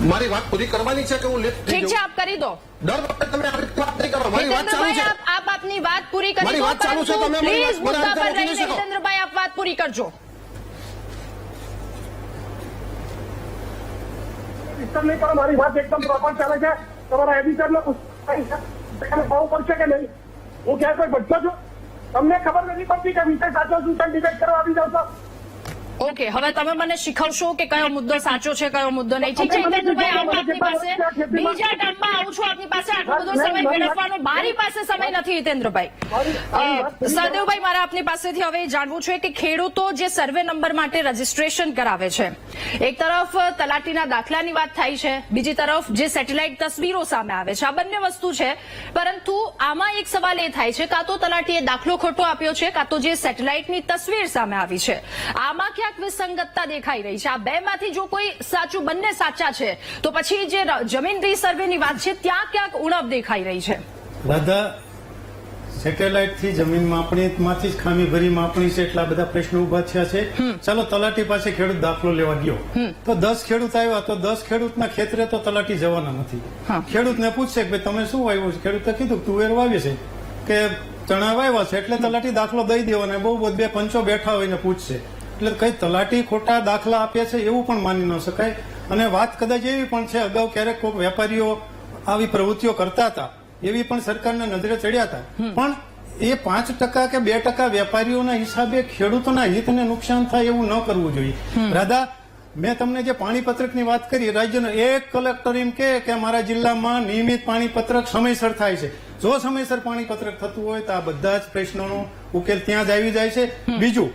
મારી વાત પૂરી કરવાની છે કે હું લેટ થઈ ઠીક છે, આપ કરી દો. દર વખતે તમે આ રીતે વાત નહીં કરો. મારી વાત ચાલુ છે. આપ આપની વાત પૂરી કરી મારી દો. વાત ચાલુ છે. તમે પ્લીઝ મુદ્દા પર રહીને શકો. હિતેન્દ્રભાઈ આપ વાત પૂરી કરજો. નહીં પણ મારી વાત એકદમ પ્રોપર ચાલે છે. તમારા એડિટરને ભાવ પડશે કે નહીં? હું ક્યાં કોઈ ભટકો છું? તમને ખબર નથી પડતી કે વિષય સાચો શું છે? ડિબેટ કરવા આવી જાવ છો. ઓકે, હવે તમે મને શીખવશો કે કયો મુદ્દો સાચો છે, કયો મુદ્દો નહીં. ઠીક છે હિતેન્દ્રભાઈ, આવું આપની પાસે બીજા ટર્મમાં આવું છું. આપની પાસે આટલો બધો સમય વેડફવાનો મારી પાસે સમય નથી હિતેન્દ્રભાઈ. સહદેવભાઈ, મારે આપની પાસેથી હવે જાણવું છે કે ખેડૂતો જે સર્વે નંબર માટે રજીસ્ટ્રેશન કરાવે છે, એક તરફ તલાટીના દાખલાની વાત થાય છે, બીજી તરફ જે સેટેલાઇટ તસવીરો સામે આવે છે, આ બંને વસ્તુ છે. પરંતુ આમાં એક સવાલ એ થાય છે, કાં તો તલાટીએ દાખલો ખોટો આપ્યો છે, કાં તો જે સેટેલાઇટની તસવીર સામે આવી છે આમાં ક્યાંક વિસંગતતા દેખાઈ રહી છે. આ બેમાંથી જો કોઈ સાચું, બંને સાચા છે, તો પછી જે જમીન રીસર્વેની વાત છે ત્યાં ક્યાંક ઉણપ દેખાઈ રહી છે. દાદા, સેટેલાઇટ થી જમીન માપણીમાંથી જ ખામી ભરી માપણી છે, એટલા બધા પ્રશ્નો ઉભા થયા છે. ચાલો, તલાટી પાસે ખેડૂત દાખલો લેવા ગયો તો 10 ખેડૂત આવ્યા તો 10 ખેડૂતના ખેતરે તો તલાટી જવાના નથી. ખેડૂતને પૂછશે કે ભાઈ તમે શું વાવ્યું છે? ખેડૂતે કીધું તુવેર વાવી છે કે ચણા વાવ્યા છે, એટલે તલાટી દાખલો દઈ દેવાનો. બહુ 2 પંચો બેઠા હોય ને પૂછશે, એટલે કઈ તલાટી ખોટા દાખલા આપે છે એવું પણ માની ન શકાય. અને વાત કદાચ એવી પણ છે, અગાઉ ક્યારેક કોઈ વેપારીઓ આવી પ્રવૃત્તિઓ કરતા હતા, એવી પણ સરકારના નજરે ચડ્યા હતા. પણ એ 5% કે 2% વેપારીઓના હિસાબે ખેડૂતોના હિતને નુકસાન થાય એવું ન કરવું જોઈએ. રાધા, મેં તમને જે પાણીપત્રકની વાત કરી, રાજ્યનો એક કલેક્ટર એમ કે મારા જિલ્લામાં નિયમિત પાણીપત્રક સમયસર થાય છે. જો સમયસર પાણીપત્રક થતું હોય તો આ બધા જ પ્રશ્નોનો ઉકેલ ત્યાં જ આવી જાય છે. બીજું,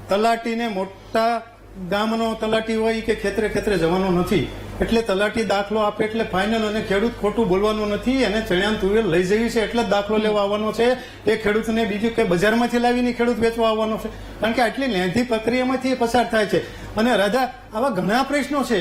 તલાટીને મોટા ગામનો તલાટી હોય કે ખેતરે ખેતરે જવાનો નથી, એટલે તલાટી દાખલો આપે એટલે ફાઇનલ. અને ખેડૂત ખોટું બોલવાનું નથી, એને ચણ્યાન તુવેર લઈ જવી છે એટલે જ દાખલો લેવા આવવાનો છે. એ ખેડૂતને બીજું કઈ બજારમાંથી લાવીને ખેડૂત વેચવા આવવાનો છે, કારણ કે આટલી લેન્ધી પ્રક્રિયામાંથી પસાર થાય છે. અને રાધા, આવા ઘણા પ્રશ્નો છે.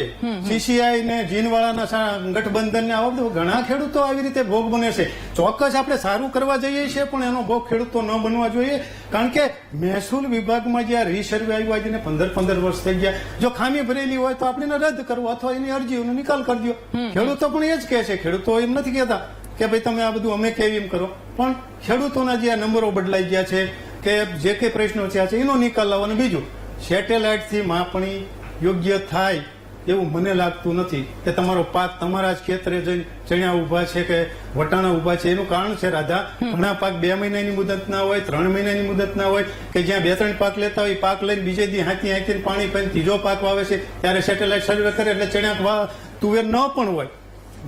સીસીઆઈ ને જીનવાળાના ગઠબંધન ને આવા બધા ઘણા ખેડૂતો આવી રીતે ભોગ બને છે. ચોક્કસ આપણે સારું કરવા જઈએ છીએ, પણ એનો ભોગ ખેડૂતો ન બનવા જોઈએ. કારણ કે મહેસૂલ વિભાગમાં જે આ રીસર્વે આવ્યું આજે 15 વર્ષ થઈ ગયા, જો ખામી ભરેલી હોય તો આપણે એને રદ કરવો અથવા એની અરજીઓનો નિકાલ કરી દો. ખેડૂતો પણ એ જ કહે છે. ખેડૂતો એમ નથી કહેતા કે ભાઈ તમે આ બધું અમે કેવી એમ કરો, પણ ખેડૂતોના જે આ નંબરો બદલાઈ ગયા છે કે જે કઈ પ્રશ્નો થયા છે એનો નિકાલ લાવવાનો. બીજું, સેટેલાઇટ થી માપણી યોગ્ય થાય એવું મને લાગતું નથી કે તમારો પાક તમારા જ ખેતરે જઈને ચણ્યા ઉભા છે કે વટાણા ઉભા છે. એનું કારણ છે રાધા, ઘણા પાક 2 મહિનાની મુદત ના હોય, 3 મહિનાની મુદત ના હોય, કે જ્યાં 2-3 પાક લેતા હોય પાક લઈને બીજે દી હાથી પાણી પાઈને ત્રીજો પાક વાવે છે, ત્યારે સેટેલાઇટ સર્વે કરે એટલે ચણ્યા તુવેર ન પણ હોય.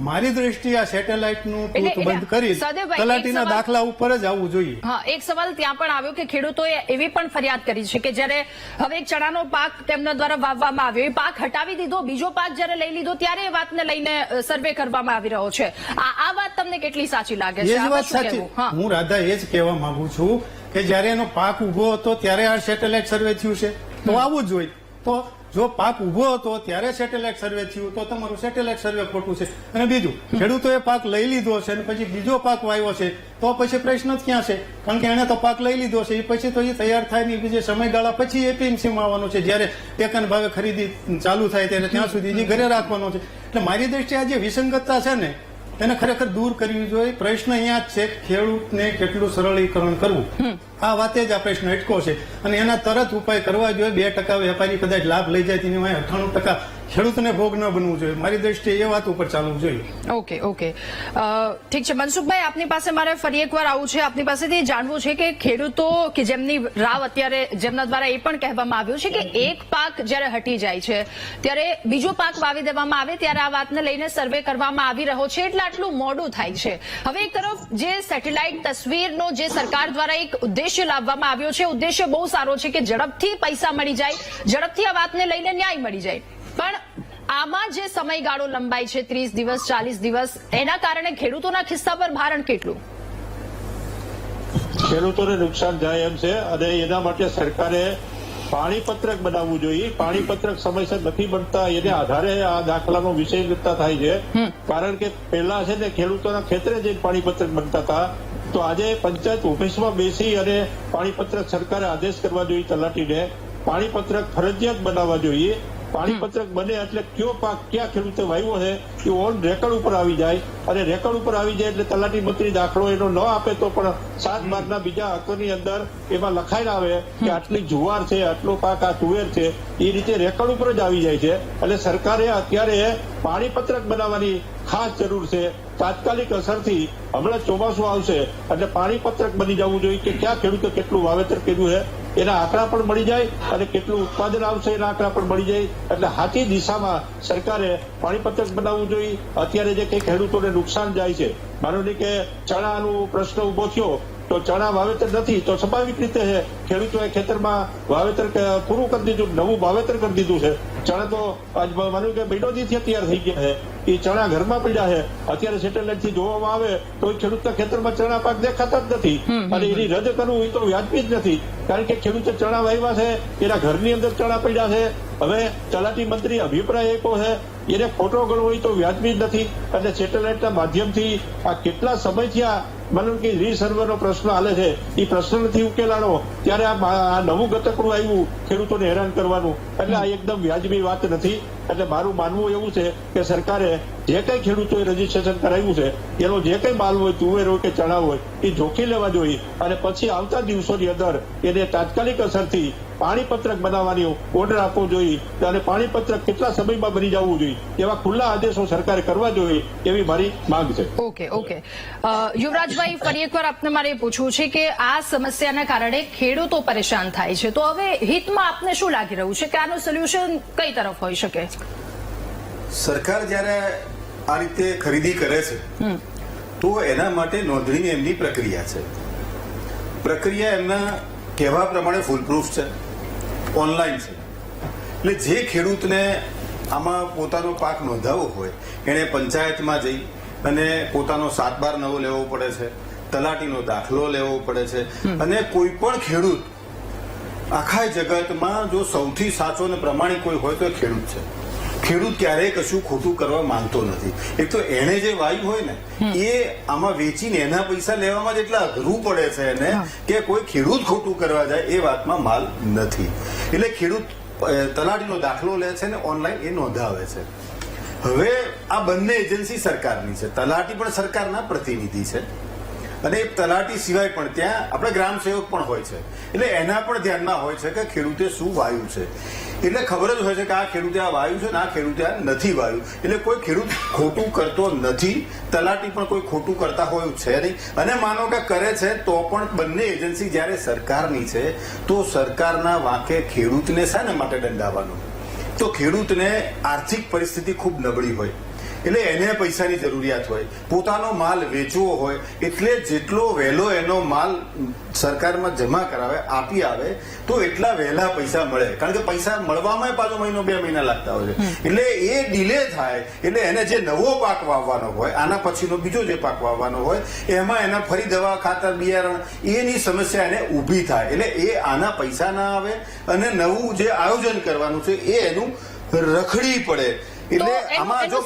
મારી દ્રષ્ટિએ આ સેટેલાઇટનું ટૂથ બંધ કરી સદેવભાઈ, તલાટીના એક દાખલા ઉપર જ આવવું જોઈએ. હા, એક સવાલ ત્યાં પણ આવ્યો કે ખેડૂતોએ એવી પણ ફરિયાદ કરી છે કે જ્યારે હવે એક ચણાનો પાક તેમના દ્વારા વાવવામાં આવ્યો, એ પાક હટાવી દીધો, બીજો પાક જ્યારે લઈ લીધો ત્યારે એ વાતને લઈને સર્વે કરવામાં આવી રહ્યો છે. આ વાત તમને કેટલી સાચી લાગે છે? એ જ વાત સાચી. હું રાધા એ જ કહેવા માંગુ છું કે જયારે એનો પાક ઉભો હતો ત્યારે આ સેટેલાઇટ સર્વે થયું છે, તો આવવું જ જોઈએ. તો જો પાક ઉભો હતો ત્યારે સેટેલાઇટ સર્વે થયું તો તમારું સેટેલાઇટ સર્વે ખોટું છે. અને બીજું, ખેડૂતોએ પાક લઈ લીધો છે અને પછી બીજો પાક વાવ્યો છે તો પછી પ્રશ્ન જ ક્યાં છે? કારણ કે એને તો પાક લઈ લીધો છે, એ પછી તો એ તૈયાર થાય ને બીજે સમયગાળા પછી એપીએમસીમાં આવવાનો છે, જ્યારે ટેકાના ભાવે ખરીદી ચાલુ થાય ત્યારે ત્યાં સુધી ઘરે રાખવાનો છે. એટલે મારી દ્રષ્ટિએ આ જે વિસંગતતા છે ને એને ખરેખર દૂર કરવી જોઈએ. પ્રશ્ન અહીંયા જ છે ખેડૂતને કેટલું સરળીકરણ કરવું, આ વાતે જ આ પ્રશ્ન અટકો છે અને એના તરત ઉપાય કરવા જોઈએ. 2% વેપારી કદાચ લાભ લઈ જાય તેની 98% ખેડૂતને ભોગ ન બનવું જોઈએ. મારી દ્રષ્ટિએ એ વાત ઉપર ચાલવું જોઈએ. ઓકે, ઠીક છે. મનસુખભાઈ, આપની પાસે મારે ફરી એકવાર આવું છે, આપની પાસેથી જાણવું છે કે ખેડૂતો કે જેમની રાવ અત્યારે જેમના દ્વારા એ પણ કહેવામાં આવ્યું છે કે એક પાક જ્યારે હટી જાય છે ત્યારે બીજો પાક વાવી દેવામાં આવે ત્યારે આ વાતને લઈને સર્વે કરવામાં આવી રહ્યો છે, એટલે આટલું મોડું થાય છે. હવે એક તરફ જે સેટેલાઇટ તસવીરનો જે સરકાર દ્વારા એક ઉદ્દેશ્ય લાવવામાં આવ્યો છે, ઉદ્દેશ્ય બહુ સારો છે કે ઝડપથી પૈસા મળી જાય, ઝડપથી આ વાતને લઈને ન્યાય મળી જાય, પણ આમાં જે સમયગાળો લંબાઈ છે 30 દિવસ 40 દિવસ, એના કારણે ખેડૂતોના ખિસ્સા પર ભારણ કેટલું? ખેડૂતોને નુકસાન જાય એમ છે અને એના માટે સરકારે પાણીપત્રક બનાવવું જોઈએ. પાણીપત્રક સમયસર નથી બનતા, એને આધારે આ દાખલાનો વિષય થાય છે. કારણ કે પહેલા છે ને ખેડૂતોના ખેતરે જઈને પાણીપત્રક બનતા હતા, તો આજે પંચાયત ઓફિસમાં બેસી અને પાણીપત્રક સરકારે આદેશ કરવા જોઈએ તલાટીને, પાણીપત્રક ફરજિયાત બનાવવા જોઈએ. પાણીપત્રક બને એટલે કયો પાક ક્યાં ખેડૂતે વાવ્યો છે એ ઓન રેકર્ડ ઉપર આવી જાય, અને રેકર્ડ ઉપર આવી જાય એટલે તલાટી મંત્રી દાખલો એનો ન આપે તો પણ 7 બારના બીજા હકોની અંદર એમાં લખાઈને આવે કે આટલી જુવાર છે, આટલો પાક આ તુવેર છે, એ રીતે રેકર્ડ ઉપર જ આવી જાય છે. એટલે સરકારે અત્યારે પાણીપત્રક બનાવવાની ખાસ જરૂર છે. તાત્કાલિક અસરથી હમણાં ચોમાસું આવશે એટલે પાણીપત્રક બની જવું જોઈએ કે ક્યાં ખેડૂતે કેટલું વાવેતર કર્યું છે એના આંકડા પણ મળી જાય અને કેટલું ઉત્પાદન આવશે એના આંકડા પણ મળી જાય. એટલે સાચી દિશામાં સરકારે પાણીપત્રક બનાવવું જોઈએ. અત્યારે જે કઈ ખેડૂતોને નુકસાન જાય છે, માનો નહીં કે ચણાનો પ્રશ્ન ઉભો થયો તો ચણા વાવેતર નથી તો સ્વાભાવિક રીતે ખેડૂતોએ ખેતરમાં વાવેતર પૂરું કરી દીધું, નવું વાવેતર કરી દીધું છે. ચણા તો આજ માનું કે મહિનોથી તૈયાર થઈ ગયા છે, એ ચણા ઘરમાં પડ્યા છે. અત્યારે સેટેલાઇટ થી જોવામાં આવે તો ખેડૂતના ખેતરમાં ચણા પાક દેખાતા જ નથી, અને એની રદ કરવું એ તો વ્યાજબી જ નથી. કારણ કે ખેડૂતે ચણા વાવ્યા છે, એના ઘરની અંદર ચણા પડ્યા છે. હવે તલાટી મંત્રી અભિપ્રાય આપ્યો છે, એને ખોટો ગણવો એ તો વ્યાજબી જ નથી. અને સેટેલાઇટના માધ્યમથી આ કેટલા સમયથી આ માનો કે રીસર્વેનો પ્રશ્ન હાલે છે, એ પ્રશ્ન નથી ઉકેલાનો, ત્યારે આ નવું ગતકડું આવ્યું ખેડૂતોને હેરાન કરવાનું, એટલે આ એકદમ વ્યાજબી વાત નથી. એટલે મારું માનવું એવું છે કે સરકારે જે કઈ ખેડૂતોએ રજીસ્ટ્રેશન કરાવ્યું છે એનો જે કઈ માલ હોય, તુવેર હોય કે ચણા હોય, એ જોખી લેવા જોઈએ અને પછી આવતા દિવસોની અંદર એને તાત્કાલિક અસરથી પાણીપત્રક બનાવવાની ઓર્ડર આપવો જોઈએ અને પાણીપત્રક કેટલા સમયમાં બની જવું જોઈએ એવા ખુલ્લા આદેશો સરકારે કરવા જોઈએ એવી મારી માંગ છે. ઓકે. યુવરાજભાઈ, ફરી એકવાર આપને મારે પૂછવું છે કે આ સમસ્યાના કારણે ખેડૂતો પરેશાન થાય છે, તો હવે હિતમાં આપને શું લાગી રહ્યું છે કે આનું સોલ્યુશન કઈ તરફ હોઈ શકે? સરકાર જયારે આ રીતે ખરીદી કરે છે તો એના માટે નોંધણીની એમની પ્રક્રિયા છે. પ્રક્રિયા એમના કહેવા પ્રમાણે ફૂલપ્રૂફ છે, ઓનલાઈન છે. એટલે જે ખેડૂતને આમાં પોતાનો પાક નોંધાવવો હોય એને પંચાયતમાં જઈ અને પોતાનો 7/12 નવો લેવો પડે છે, તલાટીનો દાખલો લેવો પડે છે, અને કોઈ પણ ખેડૂત આખા જગતમાં જો સૌથી સાચો અને પ્રમાણિક કોઈ હોય તો એ ખેડૂત છે. ખેડૂત ક્યારેય કશું ખોટું કરવા માંગતો નથી. એક તો એને જે વાયુ હોય ને એ આમાં વેચીને એના પૈસા લેવામાં જ એટલા અઘરું પડે છે એને કે કોઈ ખેડૂત ખોટું કરવા જાય એ વાતમાં માલ નથી. એટલે ખેડૂત તલાટીનો દાખલો લે છે ને ઓનલાઈન એ નોંધાવે છે. હવે આ બંને એજન્સી સરકારની છે. તલાટી પણ સરકારના પ્રતિનિધિ છે અને તલાટી સિવાય પણ ત્યાં આપણે ગ્રામ સેવક પણ હોય છે. એટલે એના પણ ધ્યાનમાં હોય છે કે ખેડૂતે શું વાયુ છે. એટલે ખબર જ હોય છે કે આ ખેડૂતે આ વાયુ છે ને આ ખેડૂતે આ નથી વાયુ. એટલે કોઈ ખેડૂત ખોટું કરતો નથી. તલાટી પણ કોઈ ખોટું કરતા હોય છે નહીં. અને માનો કે કરે છે તો પણ બંને એજન્સી જ્યારે સરકારની છે તો સરકારના વાંકે ખેડૂતને શાને માટે દંડાવવાનું? તો ખેડૂતને આર્થિક પરિસ્થિતિ ખૂબ નબળી હોય એટલે એને પૈસાની જરૂરિયાત હોય, પોતાનો માલ વેચવો હોય, એટલે જેટલો વહેલો એનો માલ સરકારમાં જમા કરાવે આપી આવે તો એટલા વહેલા પૈસા મળે. કારણ કે પૈસા મળવામાં પાછો મહિનો 2 મહિના લાગતા હોય છે. એટલે એ ડિલે થાય એટલે એને જે નવો પાક વાવવાનો હોય આના પછીનો બીજો જે પાક વાવવાનો હોય એમાં એના ફરી દવા ખાતર બિયારણ એની સમસ્યા એને ઊભી થાય. એટલે એ આના પૈસા ના આવે અને નવું જે આયોજન કરવાનું છે એ એનું રખડી પડે. એટલે આમાં જો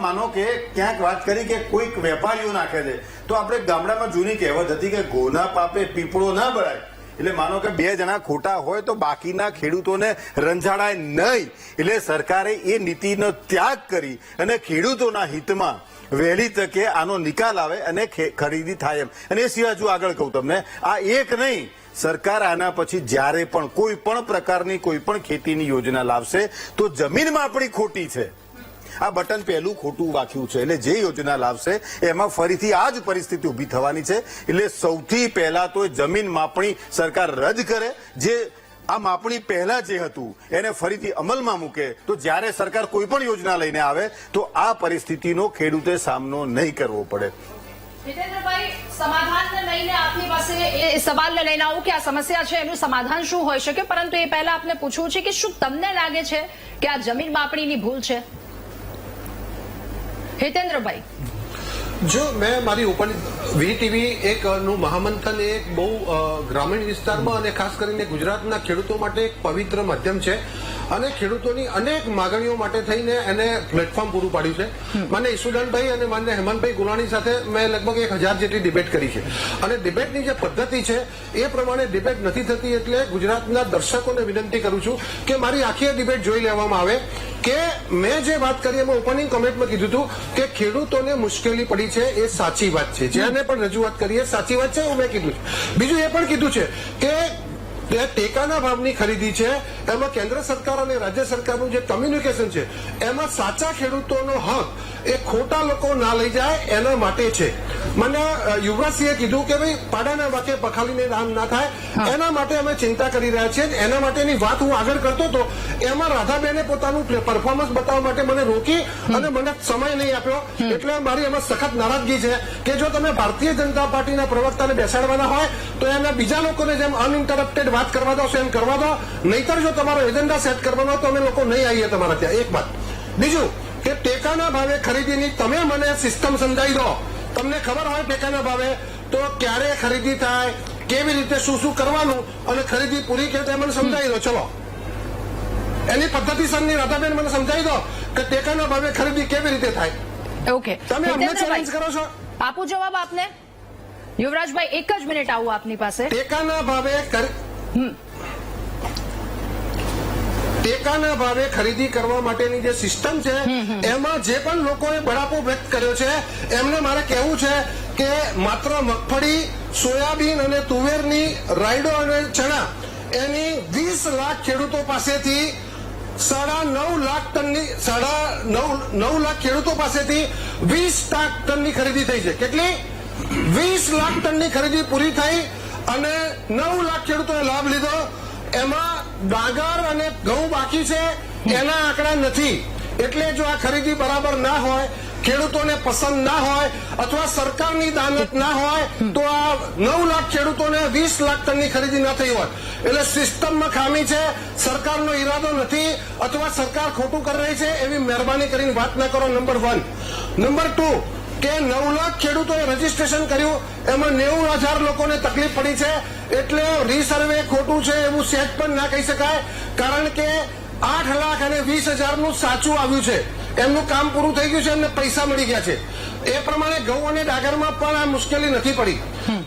માનો કે ક્યાંક વાત કરી કે કોઈક વેપારીઓ નાખે છે તો આપણે ગામડામાં જૂની કહેવત હતી કે ઘોના પાપે પીપળો ના બળાય. એટલે માનો કે 2 જણા ખોટા હોય તો બાકીના ખેડૂતોને રંજાડાય નહીં. એટલે સરકારે એ નીતિનો ત્યાગ કરી અને ખેડૂતોના હિતમાં વહેલી તકે આનો નિકાલ આવે અને ખરીદી થાય એમ. અને એ સિવાય જો આગળ કહું તમને, આ એક નહીં, સરકાર આના પછી જ્યારે પણ કોઈ પણ પ્રકારની કોઈ પણ ખેતીની યોજના લાવશે તો જમીનમાં આપણી ખોટી છે આ બટન પહેલું ખોટું વાંખ્યું છે. એટલે જે યોજના લાવશે એમાં ફરીથી આ જ પરિસ્થિતિ ઊભી થવાની છે. એટલે સૌથી પહેલા તો જમીન માપણી સરકાર રદ કરે. જે આ માપણી પહેલા જે હતું એને ફરીથી અમલમાં મૂકે તો જ્યારે સરકાર કોઈ પણ યોજના લઈને આવે તો આ પરિસ્થિતિનો ખેડૂતે સામનો નહીં કરવો પડે. જીતેન્દ્રભાઈ, સમાધાનને લઈને આપની પાસે એ સવાલને લઈને આવું કે આ સમસ્યા છે એનું સમાધાન શું હોઈ શકે, પરંતુ એ પહેલા આપને પૂછવું છે કે શું તમને લાગે છે કે આ જમીન માપણીની ભૂલ છે? હિતેન્દ્રભાઈ, જો મેં મારી ઉપર વીટીવી એક નું મહામંથન એક બહુ ગ્રામીણ વિસ્તારમાં અને ખાસ કરીને ગુજરાતના ખેડૂતો માટે એક પવિત્ર માધ્યમ છે અને ખેડૂતોની અનેક માગણીઓ માટે થઈને એને પ્લેટફોર્મ પૂરું પાડ્યું છે. માન્ય ઈસુદાનભાઈ અને માન્ય હેમંતભાઈ ગુલાણી સાથે મેં લગભગ 1000 જેટલી ડિબેટ કરી છે અને ડિબેટની જે પદ્ધતિ છે એ પ્રમાણે ડિબેટ નથી થતી. એટલે ગુજરાતના દર્શકોને વિનંતી કરું છું કે મારી આખી ડિબેટ જોઈ લેવામાં આવે કે મેં જે વાત કરી એમાં ઓપનિંગ કમેન્ટમાં કીધું હતું કે ખેડૂતોને મુશ્કેલી પડી છે એ સાચી વાત છે. જેને પણ રજૂઆત કરી એ સાચી વાત છે એવું મેં કીધું છે. બીજું એ પણ કીધું છે કે ટેકાના ભાવની ખરીદી છે એમાં કેન્દ્ર સરકાર અને રાજ્ય સરકારનું જે કમ્યુનિકેશન છે એમાં સાચા ખેડૂતોનો હક એ ખોટા લોકો ના લઈ જાય એના માટે છે. મને યુવરાજસિંહે કીધું કે ભાઈ પાડાના વાકે પખાલીને દાન ના થાય એના માટે અમે ચિંતા કરી રહ્યા છીએ. એના માટેની વાત હું આગળ કરતો હતો એમાં રાધાબેને પોતાનું પરફોર્મન્સ બતાવવા માટે મને રોકી અને મને સમય નહીં આપ્યો. એટલે મારી એમાં સખત નારાજગી છે કે જો તમે ભારતીય જનતા પાર્ટીના પ્રવક્તાને બેસાડવાના હોય તો એના બીજા લોકોને જેમ અનઇન્ટરપ્ટેડ વાત કરવા દો એમ કરવા દો. નહીતર જો તમારો એજન્ડા સેટ કરવાનો હોય તો અમે લોકો નહીં આવીએ તમારા ત્યાં. એક વાત. બીજું કે ટેકાના ભાવે ખરીદીની તમે મને સિસ્ટમ સમજાવી દો. તમને ખબર હોય ટેકાના ભાવે તો ક્યારે ખરીદી થાય, કેવી રીતે શું શું કરવાનું અને ખરીદી પૂરી કે મને સમજાવી દો. ચલો એની પદ્ધતિસરની રાધાબેન મને સમજાવી દો કે ટેકાના ભાવે ખરીદી કેવી રીતે થાય. ઓકે, તમે અમને ચેલેન્જ કરો છો. આપું જવાબ આપને. યુવરાજભાઈ, એક જ મિનિટ આવું આપની પાસે. ટેકાના ભાવે ખરીદી કરવા માટેની જે સિસ્ટમ છે એમાં જે પણ લોકોએ બળાપો વ્યક્ત કર્યો છે એમને મારે કહેવું છે કે માત્ર મગફળી, સોયાબીન અને તુવેરની રાયડો અને ચણા એની 20 લાખ ખેડૂતો પાસેથી 9.5 લાખ ટનની 9.5 લાખ ખેડૂતો પાસેથી 20 ટનની ખરીદી થઈ છે. કેટલી? 20 લાખ ટનની ખરીદી પૂરી થઈ અને 9 લાખ ખેડૂતોએ લાભ લીધો. એમાં ડાંગર અને ઘઉં બાકી છે એના આંકડા નથી. એટલે જો આ ખરીદી બરાબર ના હોય, ખેડૂતોને પસંદ ના હોય અથવા સરકારની દાનત ના હોય તો આ 9 લાખ ખેડૂતોને 20 લાખ ટનની ખરીદી ના થઈ હોય. એટલે સિસ્ટમમાં ખામી છે, સરકારનો ઈરાદો નથી અથવા સરકાર ખોટું કરી રહી છે એવી મહેરબાની કરીને વાત ના કરો. નંબર 1. નંબર 2, કે 9 લાખ ખેડૂતોએ રજીસ્ટ્રેશન કર્યું, એમાં 90,000 લોકોને તકલીફ પડી છે. એટલે રીસર્વે ખોટું છે એવું સહેજ પણ ના કહી શકાય, કારણ કે 8,20,000 નું સાચું આવ્યું છે. એમનું કામ પૂરું થઈ ગયું છે, એમને પૈસા મળી ગયા છે. એ પ્રમાણે ઘઉં અને ડાંગરમાં પણ આ મુશ્કેલી નથી પડી.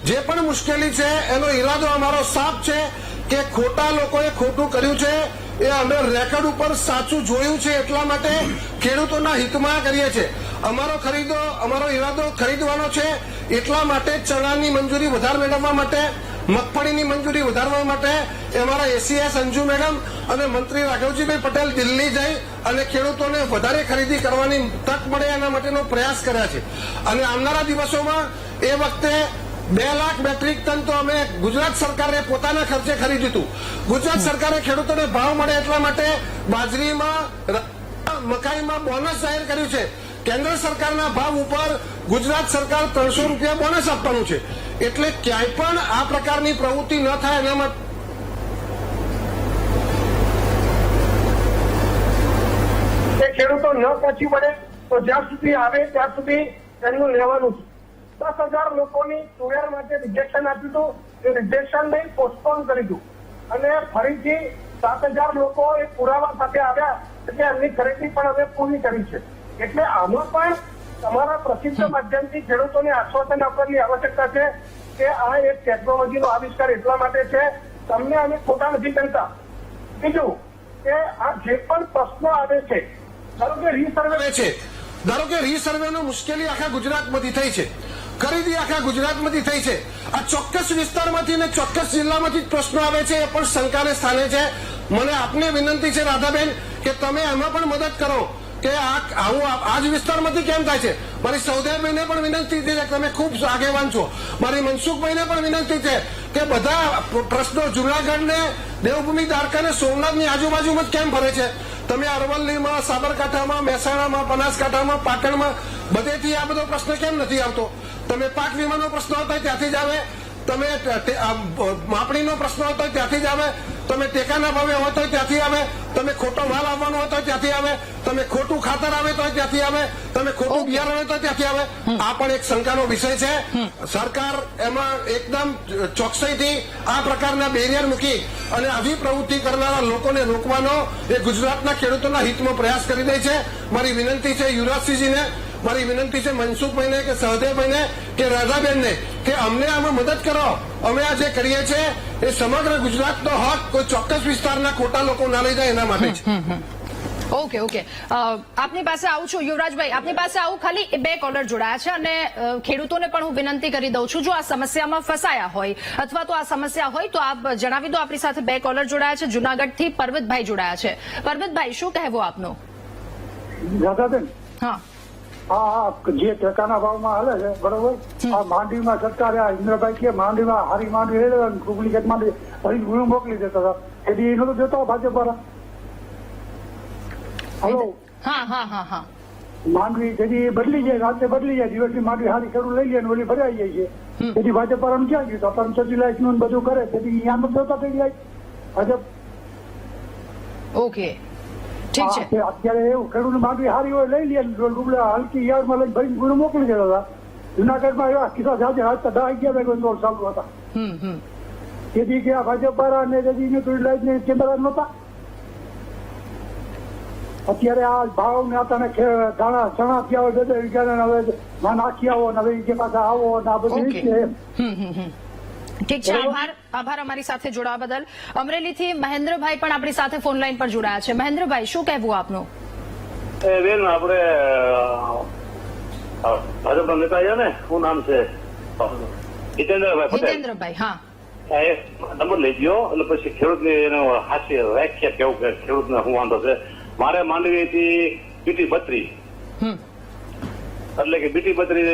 જે પણ મુશ્કેલી છે એનો ઈરાદો અમારો સાફ છે કે ખોટા લોકોએ ખોટું કર્યું છે, એ અમે રેકોર્ડ ઉપર સાચું જોયું છે, એટલા માટે ખેડૂતોના હિતમાં કરીએ છીએ. અમારો ઈરાદો ખરીદવાનો છે, એટલા માટે ચણાની મંજૂરી વધારે મેળવવા માટે, મગફળીની મંજૂરી વધારવા માટે અમારા એસીએસ અંજુ મેડમ અને મંત્રી રાઘવજીભાઈ પટેલ દિલ્હી જઈ અને ખેડૂતોને વધારે ખરીદી કરવાની તક મળે એના માટેનો પ્રયાસ કર્યા છે. અને આવનારા દિવસોમાં એ વખતે 2 લાખ મેટ્રિક ટન તો અમે ગુજરાત સરકારે પોતાના ખર્ચે ખરીદ્યું હતું. ગુજરાત સરકારે ખેડૂતોને ભાવ મળે એટલા માટે બાજરીમાં, મકાઈમાં બોનસ જાહેર કર્યું છે. કેન્દ્ર સરકારના ભાવ ઉપર ગુજરાત સરકાર 300 રૂપિયા બોનસ આપવાનું છે. એટલે ક્યાંય પણ આ પ્રકારની પ્રવૃત્તિ ન થાય એના માટે ખેડૂતો ન પહોંચી પડે તો જ્યાં સુધી આવે ત્યાં સુધી એમનું લેવાનું છે. 10,000 લોકોની તુવેર માટે રિજેક્શન આપ્યું હતું, એ રિજેક્શન નહીં પોસ્ટપોન કરી દીધું અને ફરીથી 7,000 લોકો એ પુરાવા સાથે આવ્યા એટલે એમની ખરીદી પણ હવે પૂરી કરી છે. એટલે આમાં પણ તમારા પ્રસિદ્ધ માધ્યમથી ખેડૂતોને આશ્વાસન આપવાની આવશ્યકતા છે કે આ એક ટેકનોલોજીનો આવિષ્કાર એટલા માટે છે, તમને અમે ખોટા નથી કરતા. બીજું કે આ જે પણ પ્રશ્નો આવે છે, ધારો કે રીસર્વેનો મુશ્કેલી આખા ગુજરાતમાંથી થઈ છે, ખરીદી આખા ગુજરાતમાંથી થઈ છે. આ ચોક્કસ વિસ્તારમાંથી ને ચોક્કસ જિલ્લામાંથી જ પ્રશ્નો આવે છે, એ પણ શંકાને સ્થાને છે. મને આપને વિનંતી છે રાધાબેન કે તમે એમાં પણ મદદ કરો કે આ જ વિસ્તારમાંથી કેમ થાય છે. મારી સૌદેવભાઈને પણ વિનંતી છે કે તમે ખૂબ આગેવાન છો. મારી મનસુખભાઈને પણ વિનંતી છે કે બધા પ્રશ્નો જુનાગઢ ને દેવભૂમિ દ્વારકા ને સોમનાથની આજુબાજુમાં જ કેમ ફરે છે. તમે અરવલ્લીમાં, સાબરકાંઠામાં, મહેસાણામાં, બનાસકાંઠામાં, પાટણમાં બધેથી આ બધો પ્રશ્ન કેમ નથી આવતો. તમે પાક વીમાનો પ્રશ્ન હતો ત્યાંથી જ આવે, તમે માપણીનો પ્રશ્ન હતો ત્યાંથી જ આવે, તમે ટેકાના ભાવે હોય તો ત્યાંથી આવે, તમે ખોટો માલ આવવાનો હોય તો ત્યાંથી આવે, તમે ખોટું ખાતર આવે તો ત્યાંથી આવે, તમે ખોટું બિયારણ હોય તો ત્યાંથી આવે. આ પણ એક શંકાનો વિષય છે. સરકાર એમાં એકદમ ચોકસાઈથી આ પ્રકારના બેરિયર મૂકી અને આવી પ્રવૃત્તિ કરનારા લોકોને રોકવાનો એ ગુજરાતના ખેડૂતોના હિતમાં પ્રયાસ કરી રહી છે. મારી વિનંતી છે યુવરાજસિંહજીને, મારી વિનંતી છે મનસુખભાઈને કે સહદેવભાઈને કે રાધાબેનને કે અમને આમાં મદદ કરો. અમે આ જે કરીએ છીએ એ સમગ્ર ગુજરાતનો હક કોઈ ચોક્કસ વિસ્તારના ખોટા લોકો ના લઈ જાય એના માટે છે. ઓકે આપની પાસે આવું છું યુવરાજભાઈ, આપની પાસે આવું. ખાલી 2 કોલર જોડાયા છે અને ખેડૂતોને પણ હું વિનંતી કરી દઉં છું, જો આ સમસ્યામાં ફસાયા હોય અથવા તો આ સમસ્યા હોય તો આપ જણાવી દો. આપણી સાથે 2 કોલર જોડાયા છે. જુનાગઢથી પરબતભાઈ જોડાયા છે. પરબતભાઈ, શું કહેવું આપનું? દાદાબેન, હા, જે ટેકાના ભાવમાં હાલે છે બરોબર, આ માંડવીમાં સરકારે આ ઇન્દ્રભાઈ કે માંડવીમાં હારી માંડવી ડુપ્લિકેટ માંડવી ફરી ગુણ મોકલી દેતા હતા, એથી એનો તો દેતો ભાજપ વાળા. હલો, હા, માંડવી જેથી બદલી જાય, રાતે બદલી જાય, દિવસની માંડવી હારી ખેડૂત લઈ લે ને ઓલી ભરાઈ જાય છે. તેથી ભાજપ વાળાનું ક્યાં ગયું? તો 65 નું બધું કરે, તેથી અહીંયા દેતા થઈ જાય ભાજપ. ઓકે, ઠીક છે. અત્યારે એવું ખેડૂત માંડવી હારી હોય લઈ લે, હલકી યાર્ડમાં લઈને ભરીને ગુણ મોકલી દેતા હતા. જુનાગઢમાં એવા કિસ્સા સાથે 10-11 વાગે ચાલુ હતા. તેથી કે આ ભાજપ વાળા ને કેન્દ્ર નહોતા. અત્યારે આ ભાવ ને આતાને ચણા થયા હોય 2 વીઘા હવે નાખી આવો ને હવે જે પાછા આવો ને આ બધું ઠીક છે. આભાર અમારી સાથે જોડાવા બદલ. અમરેલીથી મહેન્દ્રભાઈ પણ આપણી સાથે ફોન લાઈન પર જોડાયા છે. મહેન્દ્રભાઈ, શું કહેવું આપનું? બેન, આપણે ભાજપના નેતા છે ને, શું નામ છે? હિતેન્દ્રભાઈ. હા, નંબર લઈ ગયો એટલે પછી ખેડૂતની એનો હાસ્ય વ્યાખ્યા કેવું કે ખેડૂતને શું વાંધો છે. મારે માંડવીથી બીટી 32 એટલે કે બીટી 32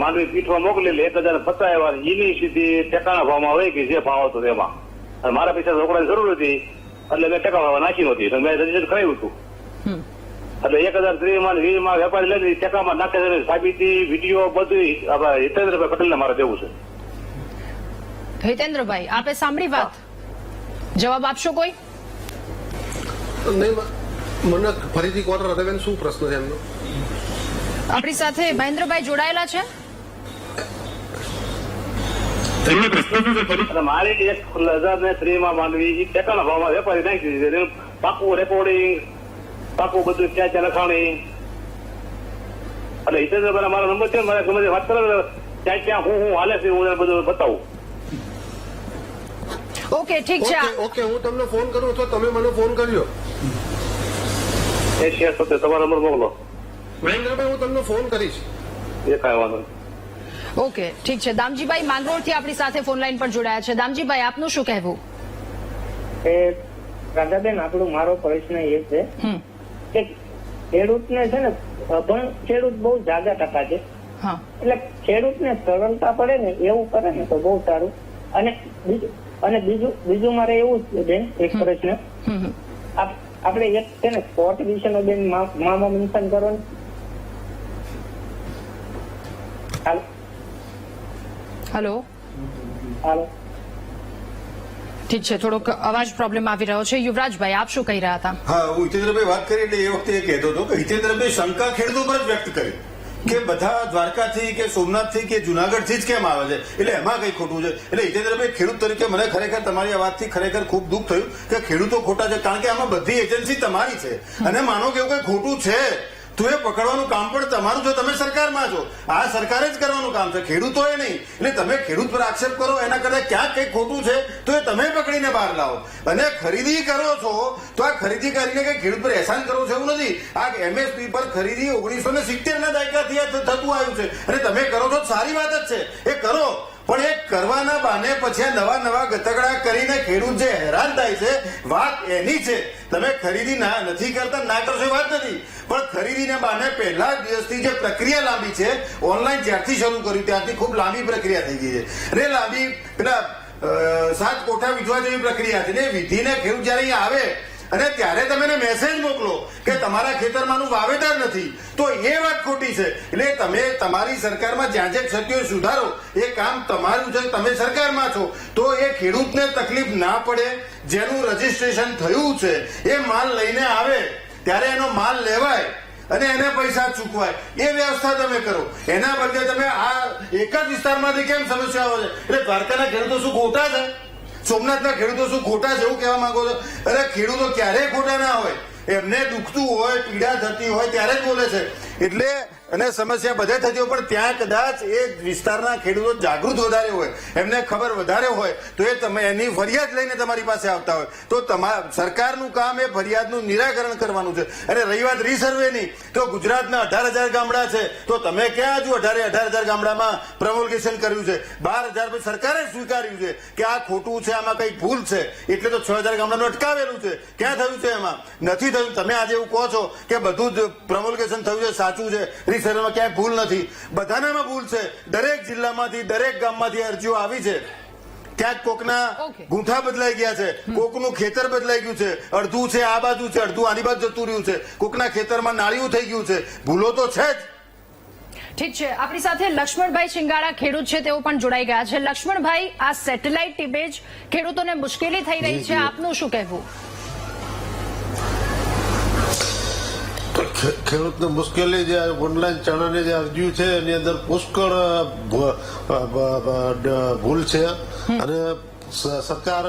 માંડવી પીઠમાં મોકલેલી 1,050 આવ્યા. એની સીધી ટેકાના ભાવમાં હોય કે જે ભાવ હતો તેમાં, અને મારા પૈસા રોકડાની જરૂર હતી એટલે મેં ટેકા ભાવ નાખી નહોતી, મેં રજીસ્ટર કરાવ્યું હતું. એટલે 1,030 માં 20 માં વેપારી લઈને ટેકામાં નાખે છે. સાબિતી વિડીયો બધું હિતેન્દ્રભાઈ પટેલને મારે દેવું છે. હિતેન્દ્રભાઈ, આપે સાંભળી વાત, જવાબ આપશો કોઈ? નહીં, મને ફરીથી કોલ રાધાબેન, શું પ્રશ્ન છે એમનો? આપણી સાથે મહેન્દ્રભાઈ જોડાયેલા છે. મારી 1003 માં માંડવી ટેકાના ભાવમાં વેપારી નાખી દીધી, પાકું રેકોર્ડિંગ, પાકું બધું ક્યાં ક્યાં લખાણી. એટલે હિતેન્દ્રભાઈ મારો નંબર છે, મારે ગમે તે વાત કરો, ક્યાં ક્યાં હું હાલે છે હું બધું બતાવું. ઓકે, ઠીક છે. ઓકે, હું તમને ફોન કરું તો તમે મને ફોન કરજો. એ શેર સાથે તમારો નંબર મોકલો. મહેન્દ્રભાઈ, હું તમને ફોન કરીશ. એ કાંઈ વાંધો નહીં. ઓકે, ઠીક છે. દામજીભાઈ માંગરોળથી આપણી સાથે ફોન લાઈન પર જોડાયા છે. દામજીભાઈ, આપનું શું કહેવું? રાધાબેન, મારો પ્રશ્ન એ છે કે ખેડૂતને છે ને, પણ ખેડૂત બહુ જાજા ટકા છે, એટલે ખેડૂતને સરળતા પડે ને એવું કરે ને તો બહુ સારું. અને બીજું મારે એવું છે બેન, એક પ્રશ્ન, આપણે એક છે ને કોર્ટ વિશેનો બેન મામા મેન્શન કરો ને. હેલો, હાલો. ઠીક છે, થોડોક અવાજ પ્રોબ્લેમ આવી રહ્યો છે. યુવરાજભાઈ, આપ શું કહી રહ્યા હતા? હા, હું હિતેન્દ્રભાઈ વાત કરી એટલે એ વખતે એ કહેતો હતો કે હિતેન્દ્રભાઈ શંકા ખેડૂતો પર જ વ્યક્ત કરી કે બધા દ્વારકાથી કે સોમનાથથી કે જુનાગઢથી જ કેમ આવે છે, એટલે એમાં કઈ ખોટું છે. એટલે હિતેન્દ્રભાઈ, ખેડૂત તરીકે મને ખરેખર તમારી આ વાતથી ખરેખર ખૂબ દુઃખ થયું કે ખેડૂતો ખોટા છે, કારણ કે આમાં બધી એજન્સી તમારી છે. અને માનો કે એવું કઈ ખોટું છે તો એ પકડવાનું કામ પણ તમારું જો તમે સરકારમાં છો. આ સરકારે જ કરવાનું કામ છે, ખેડૂતોએ નહીં. એટલે તમે ખેડૂત પર આક્ષેપ કરો એના કરતા ક્યાંક કંઈક ખોટું છે તો એ તમે પકડીને બહાર લાવો. અને ખરીદી કરો છો તો આ ખરીદી કરીને કઈ ખેડૂત પર એહસાન કરવો છે એવું નથી. આ એમએસપી પર ખરીદી 1970 ના દાયકાથી થતું આવ્યું છે અને તમે કરો છો સારી વાત જ છે, એ કરો. પણ એ કરવાના બહાને પછી નવા ગતકડા કરીને ખેડૂત જે હેરાન થાય છે, વાત એની છે. તમે ખરીદી નથી કરતા, ના કરશો એ વાત નથી, પણ ખરીદીને બહાને પહેલા દિવસથી જે પ્રક્રિયા લાંબી છે, ઓનલાઈન જ્યારથી શરૂ કર્યું ત્યારથી ખૂબ લાંબી પ્રક્રિયા થઈ ગઈ છે. અને લાંબી પેલા 7 કોઠા વીજવા જેવી પ્રક્રિયા છે ને, વિધિને ખેડૂત જયારે અહીંયા આવે અને ત્યારે તમે એને મેસેજ મોકલો કે તમારા ખેતરમાંનું વાવેતર નથી, તો એ વાત ખોટી છે. એટલે તમે તમારી સરકારમાં જ્યાં જ્યાં શક્ય હોય સુધારો, એ કામ તમારું છે, તમે સરકારમાં છો, તો એ ખેડૂતને તકલીફ ના પડે. જેનું રજીસ્ટ્રેશન થયું છે એ માલ લઈને આવે ત્યારે એનો માલ લેવાય અને એને પૈસા ચૂકવાય, એ વ્યવસ્થા તમે કરો. એના બદલે તમે આ એક જ વિસ્તારમાંથી કેમ સમસ્યાઓ છે? એટલે દ્વારકાના ખેડૂતો શું ખોટા છે? સોમનાથના ખેડૂતો શું ખોટા છે એવું કહેવા માંગો છો? અરે ખેડૂતો ક્યારેય ખોટા ના હોય, એમને દુખતું હોય, પીડા થતી હોય ત્યારે જ બોલે છે. એટલે અને સમસ્યા બધે થતી હોય, પણ ત્યાં કદાચ એ વિસ્તારના ખેડૂતો જાગૃત વધારે હોય, એમને ખબર વધારે હોય, તો એ તમે એની ફરિયાદ લઈને તમારી પાસે આવતા હોય, તો સરકારનું કામ એ ફરિયાદનું નિરાકરણ કરવાનું છે. અને રહી વાત રીસર્વેની, તો ગુજરાતના 18,000 ગામડા છે, તો તમે ક્યાં હજુ 18,000 ગામડામાં પ્રમોલ્ગેશન કર્યું છે? 12,000 સરકારે સ્વીકાર્યું છે કે આ ખોટું છે, આમાં કઈ ભૂલ છે, એટલે તો 6,000 ગામડાનું અટકાવેલું છે. ક્યાં થયું છે? એમાં નથી થયું. તમે આજે એવું કહો છો કે બધું જ પ્રમોલ્ગેશન થયું છે, સાચું છે, સર્વેમાં ક્યાંય ભૂલ નથી. બધાનામાં ભૂલ છે. દરેક જિલ્લામાંથી, દરેક ગામમાંથી અરજીઓ આવી છે. ક્યાંક કોકના ગૂંઠા બદલાઈ ગયા છે, કોકનું ખેતર બદલાઈ ગયું છે, અડધું છે આ બાજુ છે, અડધું આની બાજુ જતું રહ્યું છે, કોકના ખેતરમાં નાળિયું થઈ ગયું છે. ભૂલો તો છે જ. ઠીક છે, આપણી સાથે લક્ષ્મણભાઈ શિંગાળા ખેડૂત છે, તેઓ પણ જોડાઈ ગયા છે. લક્ષ્મણભાઈ, આ સેટેલાઇટ ઇમેજ ખેડૂતોને મુશ્કેલી થઈ રહી છે, આપનું શું કહેવું? ખેડૂતને મુશ્કેલી જે ઓનલાઈન ચણાની જે અરજીઓ છે એની અંદર પુષ્કળ ભૂલ છે અને સરકાર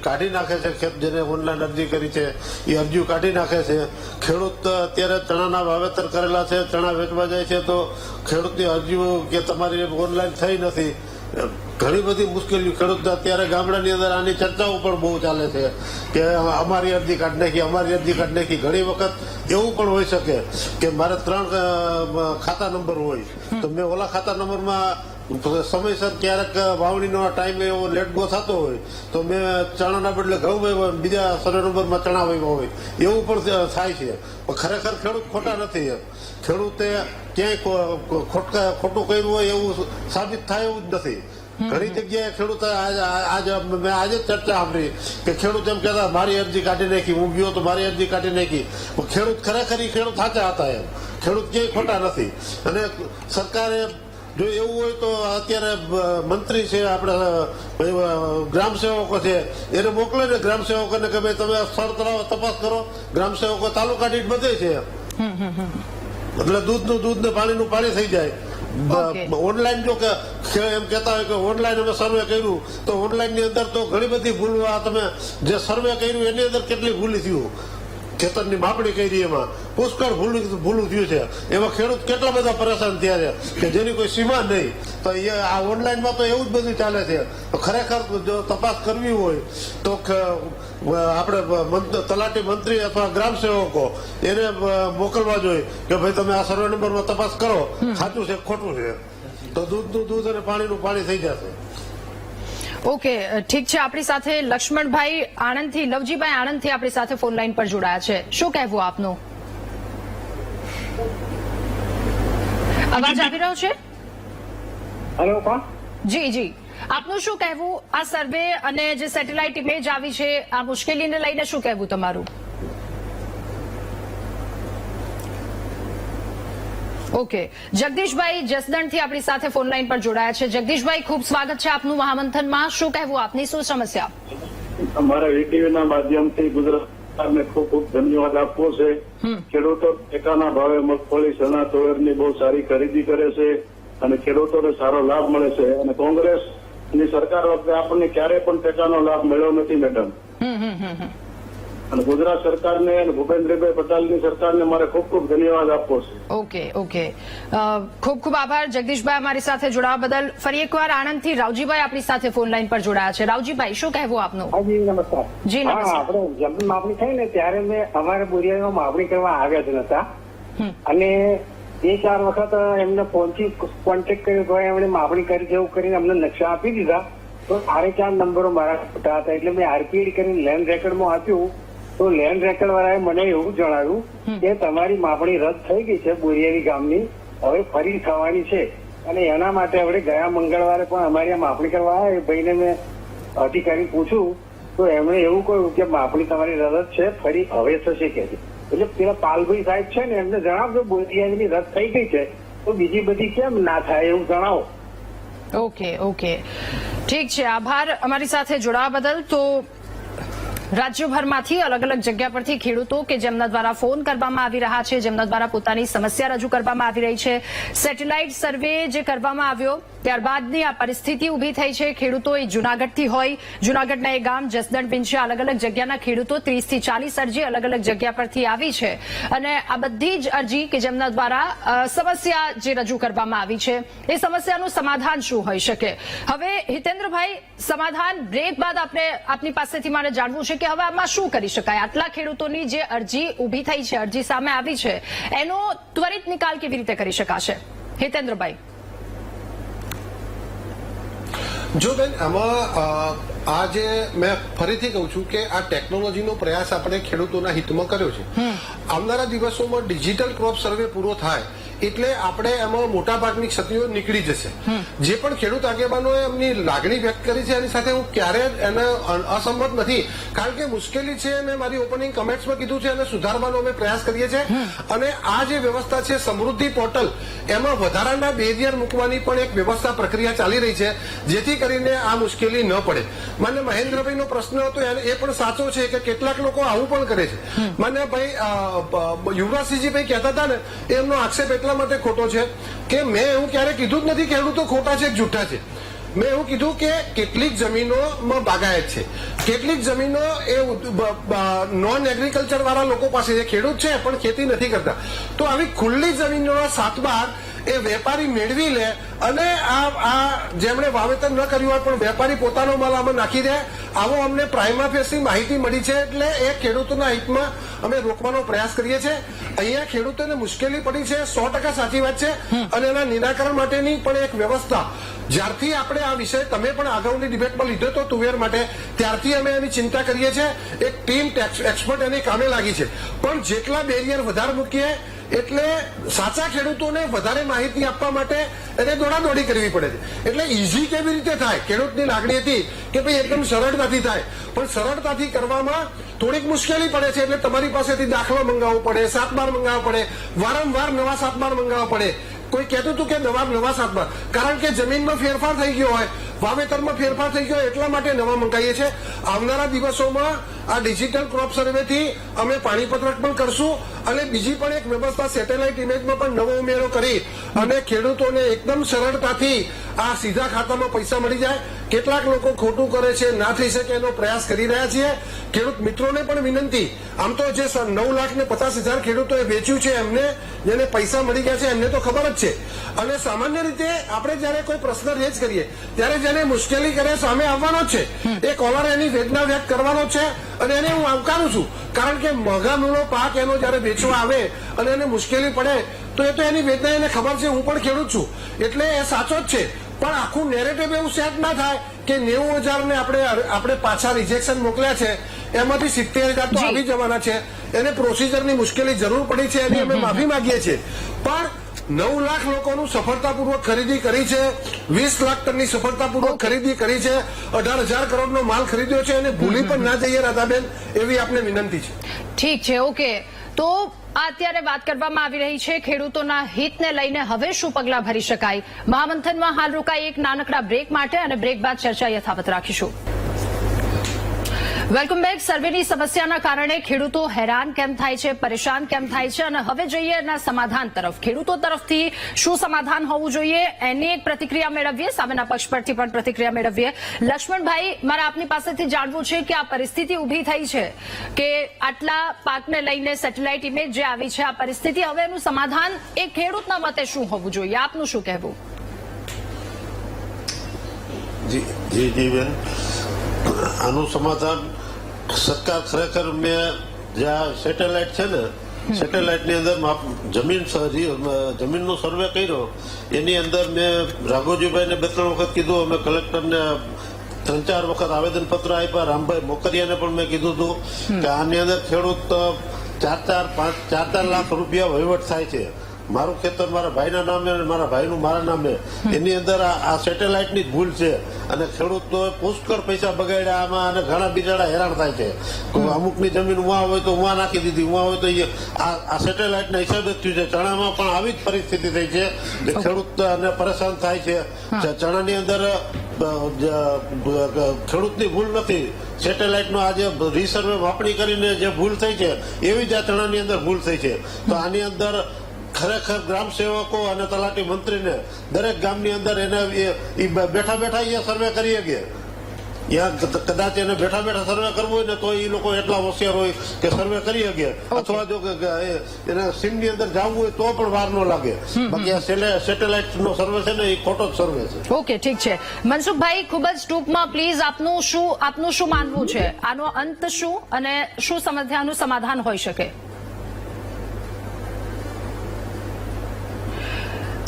કાઢી નાખે છે. જેને ઓનલાઈન અરજી કરી છે એ અરજીઓ કાઢી નાખે છે. ખેડૂત અત્યારે ચણાના વાવેતર કરેલા છે, ચણા વેચવા જાય છે તો ખેડૂતની અરજીઓ કે તમારી ઓનલાઈન થઈ નથી. ઘણી બધી મુશ્કેલીઓ ખેડૂત અત્યારે ગામડાની અંદર આની ચર્ચાઓ પણ બહુ ચાલે છે કે અમારી અરજી કાઢી નાખી, અમારી અરજી કાઢી નાખી. ઘણી વખત એવું પણ હોઈ શકે કે મારે 3 ખાતા નંબર હોય તો મેં ઓલા ખાતા નંબરમાં સમયસર ક્યારેક વાવણીનો ટાઈમ એવો લેટ ગો થતો હોય તો મેં ચણાના બદલે ઘઉં વાવ્યા, બીજા સર્વે નંબરમાં ચણા વાવ્યા હોય, એવું પણ થાય છે. પણ ખરેખર ખેડૂત ખોટા નથી. ખેડૂતે ક્યાંય ખોટું કર્યું હોય એવું સાબિત થાય એવું જ નથી. ઘણી જગ્યાએ ખેડૂત મેં આજે ચર્ચા સાંભળી કે ખેડૂત એમ કહેતા મારી અરજી કાઢી નાખી, હું ગયો તો મારી અરજી કાઢી નાખી. ખેડૂત ખરેખર ખેડૂત સાચા હતા. એમ ખેડૂત ક્યાંય ખોટા નથી. અને સરકારે જો એવું હોય તો અત્યારે મંત્રી છે, આપણે ગ્રામ સેવકો છે, એને મોકલે ને ગ્રામ સેવકોને કે ભાઈ તમે સ્થળ તપાસ કરો. ગ્રામ સેવકો તાલુકા દીઠ બધે છે. એટલે દૂધનું દૂધ ને પાણીનું પાણી થઈ જાય. Okay. ઓનલાઈન જો એમ કહેતા હોય કે ઓનલાઈન અમે સર્વે કર્યું તો ઓનલાઈન ની અંદર તો ઘણી બધી ભૂલ, આ તમે જે સર્વે કર્યું એની અંદર કેટલી ભૂલ થયું, ખેતરની માપણી કરી એમાં પુષ્કળ ભૂલું થયું છે, એમાં ખેડૂત કેટલા બધા પરેશાન થયા છે કે જેની કોઈ સીમા નહીં. તો આ ઓનલાઈનમાં તો એવું જ બધું ચાલે છે. તો ખરેખર જો તપાસ કરવી હોય તો આપણે તલાટી મંત્રી અથવા ગ્રામ સેવકો એને મોકલવા જોઈએ કે ભાઈ તમે આ સર્વે નંબરમાં તપાસ કરો, સાચું છે ખોટું છે, તો દૂધનું દૂધ અને પાણીનું પાણી થઈ જશે. ઓકે, ઠીક છે. આપણી સાથે લક્ષ્મણભાઈ આણંદથી, લવજીભાઈ આણંદથી આપણી સાથે ફોન લાઈન પર જોડાયા છે. શું કહેવું આપનું? અવાજ આવી રહ્યો છે? હેલો, કોણ? જી જી, આપનું શું કહેવું આ સર્વે અને જે સેટેલાઇટ ઇમેજ આવી છે આ મુશ્કેલીને લઈને શું કહેવું તમારું? ઓકે, જગદીશભાઈ જસદણથી આપણી સાથે ફોન લાઈન પર જોડાયા છે. જગદીશભાઈ, ખૂબ સ્વાગત છે આપનું મહામંથનમાં. શું કહેવું આપની, શું સમસ્યા? અમારા વીટીવીના માધ્યમથી ગુજરાત સરકારને ખૂબ ખૂબ ધન્યવાદ આપવો છે. ખેડૂતો ટેકાના ભાવે મગફળી, ચણા, તુવેરની બહુ સારી ખરીદી કરે છે અને ખેડૂતોને સારો લાભ મળે છે. અને કોંગ્રેસની સરકાર વખતે આપણને ક્યારેય પણ ટેકાનો લાભ મળ્યો નથી મેડમ. અને ગુજરાત સરકારને અને ભૂપેન્દ્રભાઈ પટેલની સરકારને મારે ખૂબ ખૂબ ધન્યવાદ આપવો છે. ઓકે ઓકે, ખૂબ ખૂબ આભાર જગદીશભાઈ અમારી સાથે જોડાવા બદલ. ફરી એકવાર આણંદથી રાવજીભાઈ આપણી સાથે ફોન લાઈન પર જોડાયા છે. રાવજીભાઈ, શું કહેવું આપનું? જી નમસ્કાર. જી નમસ્કાર. આપણે જમીન માપણી થઈ ને ત્યારે મેં અમારા બોરિયામાં માપણી કરવા આવ્યા જ નતા અને 2-4 વખત એમને ફોનથી કોન્ટેક્ટ કર્યો તો એમણે માપણી કરી જેવું કરીને અમને નકશા આપી દીધા. તો 4.5 નંબરો મારા ખોટા હતા એટલે મેં આરપીડી કરીને લેન્ડ રેકર્ડમાં આપ્યું. તો લેન્ડ રેકર્ડ વાળાએ મને એવું જણાવ્યું કે તમારી માપણી રદ થઈ ગઈ છે બોરિયાવી ગામની, હવે ફરી થવાની છે. અને એના માટે હવે ગયા મંગળવારે પણ અમારી માપણી કરવા આવ્યા. એ ભાઈને મેં અધિકારી પૂછ્યું તો એમણે એવું કહ્યું કે માપણી તમારી રદ છે, ફરી હવે થશે કે છે. એટલે પેલા પાલભાઈ સાહેબ છે ને એમને જણાવજો બોરિયાની રદ થઈ ગઈ છે તો બીજી બધી કેમ ના થાય એવું જણાવો. ઓકે ઓકે, ઠીક છે. આભાર અમારી સાથે જોડાવા બદલ. તો રાજ્યભરમાંથી અલગ અલગ જગ્યા પરથી ખેડૂતો કે જેમના દ્વારા ફોન કરવામાં આવી રહ્યા છે, જેમના દ્વારા પોતાની સમસ્યા રજૂ કરવામાં આવી રહી છે. સેટેલાઇટ સર્વે જે કરવામાં આવ્યો ત્યારબાદની આ પરિસ્થિતિ ઉભી થઈ છે. ખેડૂતો એ જૂનાગઢથી હોય, જૂનાગઢના એ ગામ જસદણ પિંછે અલગ અલગ જગ્યાના ખેડૂતો 30 થી 40 અરજી અલગ અલગ જગ્યા પરથી આવી છે. અને આ બધી જ અરજી કે જેમના દ્વારા સમસ્યા જે રજૂ કરવામાં આવી છે એ સમસ્યાનું સમાધાન શું હોઈ શકે? હવે હિતેન્દ્રભાઈ, સમાધાન બ્રેક બાદ આપની પાસેથી મારે જાણવું છે કે હવે આમાં શું કરી શકાય? આટલા ખેડૂતોની જે અરજી ઉભી થઈ છે, અરજી સામે આવી છે, એનો ત્વરિત નિકાલ કેવી રીતે કરી શકાશે? હિતેન્દ્રભાઈ. જો બેન, આમાં આજે મેં ફરીથી કહું છું કે આ ટેકનોલોજીનો પ્રયાસ આપણે ખેડૂતોના હિતમાં કર્યો છે. આવનારા દિવસોમાં ડિજિટલ ક્રોપ સર્વે પૂરો થાય એટલે આપણે એમાં મોટા ભાગની ક્ષતિઓ નીકળી જશે. જે પણ ખેડૂત આગેવાનોએ એમની લાગણી વ્યક્ત કરી છે એની સાથે હું ક્યારેય એને અસંમત નથી, કારણ કે મુશ્કેલી છે. મેં મારી ઓપનિંગ કમેન્ટ્સમાં કીધું છે અને સુધારવાનો અમે પ્રયાસ કરીએ છીએ. અને આ જે વ્યવસ્થા છે સમૃદ્ધિ પોર્ટલ, એમાં વધારાના બેરિયર મૂકવાની પણ એક વ્યવસ્થા પ્રક્રિયા ચાલી રહી છે જેથી કરીને આ મુશ્કેલી ન પડે. માન્ય મહેન્દ્રભાઈનો પ્રશ્ન હતો એ પણ સાચો છે કે કેટલાક લોકો આવું પણ કરે છે. માન્ય ભાઈ યુવરાજસિંહજી કહેતા હતા ને, એમનો આક્ષેપ એટલા માટે ખોટો છે કે મેં એવું ક્યારે કીધું જ નથી ખેડૂતો ખોટા છે કે જૂઠા છે. મેં એવું કીધું કે કેટલીક જમીનોમાં બાગાયત છે, કેટલીક જમીનો એ નોન એગ્રીકલ્ચર વાળા લોકો પાસે છે, ખેડૂત છે પણ ખેતી નથી કરતા. તો આવી ખુલ્લી જમીનોના 7/12 એ વેપારી મેળવી લે અને આ જેમણે વાવેતર ન કર્યું હોય પણ વેપારી પોતાનો માલ આમાં નાખી દે, આવો અમને પ્રાઇમા ફેસી માહિતી મળી છે. એટલે એ ખેડૂતોના હિતમાં અમે રોકવાનો પ્રયાસ કરીએ છીએ. અહીંયા ખેડૂતોને મુશ્કેલી પડી છે, 100% સાચી વાત છે. અને એના નિરાકરણ માટેની પણ એક વ્યવસ્થા, જ્યારથી આપણે આ વિષય તમે પણ અગાઉની ડિબેટમાં લીધો હતો તુવેર માટે, ત્યારથી અમે એની ચિંતા કરીએ છીએ. એક ટીમ એક્સપર્ટ એની કામે લાગી છે. પણ જેટલા બેરિયર વધારે મૂકીએ એટલે સાચા ખેડૂતોને વધારે માહિતી આપવા માટે એને દોડાદોડી કરવી પડે છે. એટલે ઇઝી કેવી રીતે થાય? ખેડૂતની લાગણી હતી કે ભાઈ એકદમ સરળતાથી થાય, પણ સરળતાથી કરવામાં થોડીક મુશ્કેલી પડે છે. એટલે તમારી પાસેથી દાખલો મંગાવવો પડે, 7/12 મંગાવવા પડે, વારંવાર નવા 7/12 મંગાવવા પડે. કોઈ કહેતું હતું કે નવા 7/12, કારણ કે જમીનમાં ફેરફાર થઈ ગયો હોય, વાવેતરમાં ફેરફાર થઈ ગયો, એટલા માટે નવા મંગાવીએ છીએ. આવનારા દિવસોમાં આ ડિજિટલ ક્રોપ સર્વે થી અમે પાણીપત્રક પણ કરશું અને બીજી પણ એક વ્યવસ્થા સેટેલાઇટ ઇમેજમાં પણ નવો ઉમેરો કરી અને ખેડૂતોને એકદમ સરળતાથી આ સીધા ખાતામાં પૈસા મળી જાય. કેટલાક લોકો ખોટું કરે છે, ના થઈ શકે એનો પ્રયાસ કરી રહ્યા છીએ. ખેડૂત મિત્રોને પણ વિનંતી, આમ તો જે 9,50,000 ખેડૂતોએ વેચ્યું છે એમને જેને પૈસા મળી ગયા છે એમને તો ખબર જ છે. અને સામાન્ય રીતે આપણે જયારે કોઈ પ્રશ્ન રેજ કરીએ ત્યારે જેને મુશ્કેલી કરે સામે આવવાનો જ છે. એ કોલર એની વેદના વ્યક્ત કરવાનો છે અને એને હું આવકારું છું. કારણ કે મોંઘાનો પાક એનો જયારે વેચવા આવે અને એને મુશ્કેલી પડે તો એ તો એની વેદના એને ખબર છે. હું પણ ખેડૂત છું એટલે એ સાચો જ છે. પણ આખું નેરેટિવ એવું સેટ ના થાય કે 90,000 ને આપણે પાછા રિજેક્શન મોકલ્યા છે એમાંથી 70,000 તો આવી જવાના છે. એને પ્રોસિજરની મુશ્કેલી જરૂર પડી છે એની અમે માફી માંગીએ છીએ. પણ 9 લાખ લોકોનું સફળતાપૂર્વક ખરીદી કરી છે, 20 લાખ ટનની સફળતાપૂર્વક ખરીદી કરી છે, 18,000 કરોડનો માલ ખરીદ્યો છે અને ભૂલી પણ ના જઈએ રાધાબેન એવી આપને વિનંતી છે. ઠીક છે, ઓકે. તો અત્યારે વાત કરવામાં આવી રહી છે ખેડૂતોના હિતને લઈને હવે શું પગલાં ભરી શકાય. મહામંથનમાં હાલ રોકાઈ એક નાનકડા બ્રેક માટે અને બ્રેક બાદ ચર્ચા યથાવત રાખીશું. Welcome back. સર્વેની સમસ્યાના કારણે ખેડૂતો હેરાન કેમ થાય છે, પરેશાન કેમ થાય છે અને હવે જોઈએ એના સમાધાન તરફ. ખેડૂતો તરફથી શું સમાધાન હોવું જોઈએ એની એક પ્રતિક્રિયા મેળવીએ, સામેના પક્ષ પરથી પણ પ્રતિક્રિયા મેળવીએ. લક્ષ્મણભાઈ, મારે આપની પાસેથી જાણવું છે કે આ પરિસ્થિતિ ઉભી થઈ છે કે આટલા પાકને લઈને સેટેલાઇટ ઇમેજ જે આવી છે આ પરિસ્થિતિ, હવે એનું સમાધાન એ ખેડૂતના મતે શું હોવું જોઈએ, આપનું શું કહેવું? જી બેન, આનું સમાધાન સરકાર ખરેખર મેં જ્યાં સેટેલાઇટ છે ને સેટેલાઇટ ની અંદર જમીનનો સર્વે કર્યો એની અંદર મેં રાઘોજીભાઈને 2-3 વખત કીધું, અમે કલેક્ટરને 3-4 વખત આવેદન પત્ર આપ્યા, રામભાઈ મોકરિયાને પણ મેં કીધું હતું કે આની અંદર ખેડૂત 4-4 લાખ રૂપિયા વહીવટ થાય છે. મારું ખેતર મારા ભાઈના નામે અને મારા ભાઈનું મારા નામે, એની અંદર આ સેટેલાઇટની જ ભૂલ છે અને ખેડૂતો પુષ્કળ પૈસા બગાડ્યા આમાં અને ઘણા બિચારા હેરાન થાય છે. અમુકની જમીન ઉવા હોય તો ઉવા નાખી દીધી, ઉવા હોય તો આ સેટેલાઇટના હિસાબે થયું છે. ચણામાં પણ આવી જ પરિસ્થિતિ થઈ છે જે ખેડૂતને પરેશાન થાય છે. ચણાની અંદર ખેડૂતની ભૂલ નથી, સેટેલાઇટનો આજે રીસર્વે માપણી કરીને જે ભૂલ થઈ છે એવી જ આ ચણાની અંદર ભૂલ થઈ છે. તો આની અંદર ખરેખર ગ્રામ સેવકો અને તલાટી મંત્રીને દરેક ગામની અંદર એને બેઠા બેઠા અહીંયા સર્વે કરીએ કે કદાચ એને બેઠા બેઠા સર્વે કરવું હોય ને તો એ લોકો એટલા હોશિયાર હોય કે સર્વે કરી શકે, અથવા જો એને સીમની અંદર જવું હોય તો પણ વાર ન લાગે. બાકી આ સેટેલાઇટ નો સર્વે છે ને એ ખોટો જ સર્વે છે. ઓકે, ઠીક છે. મનસુખભાઈ, ખૂબ જ ટૂંકમાં પ્લીઝ આપનું શું માનવું છે, આનો અંત શું અને શું સમસ્યાનું સમાધાન હોઈ શકે?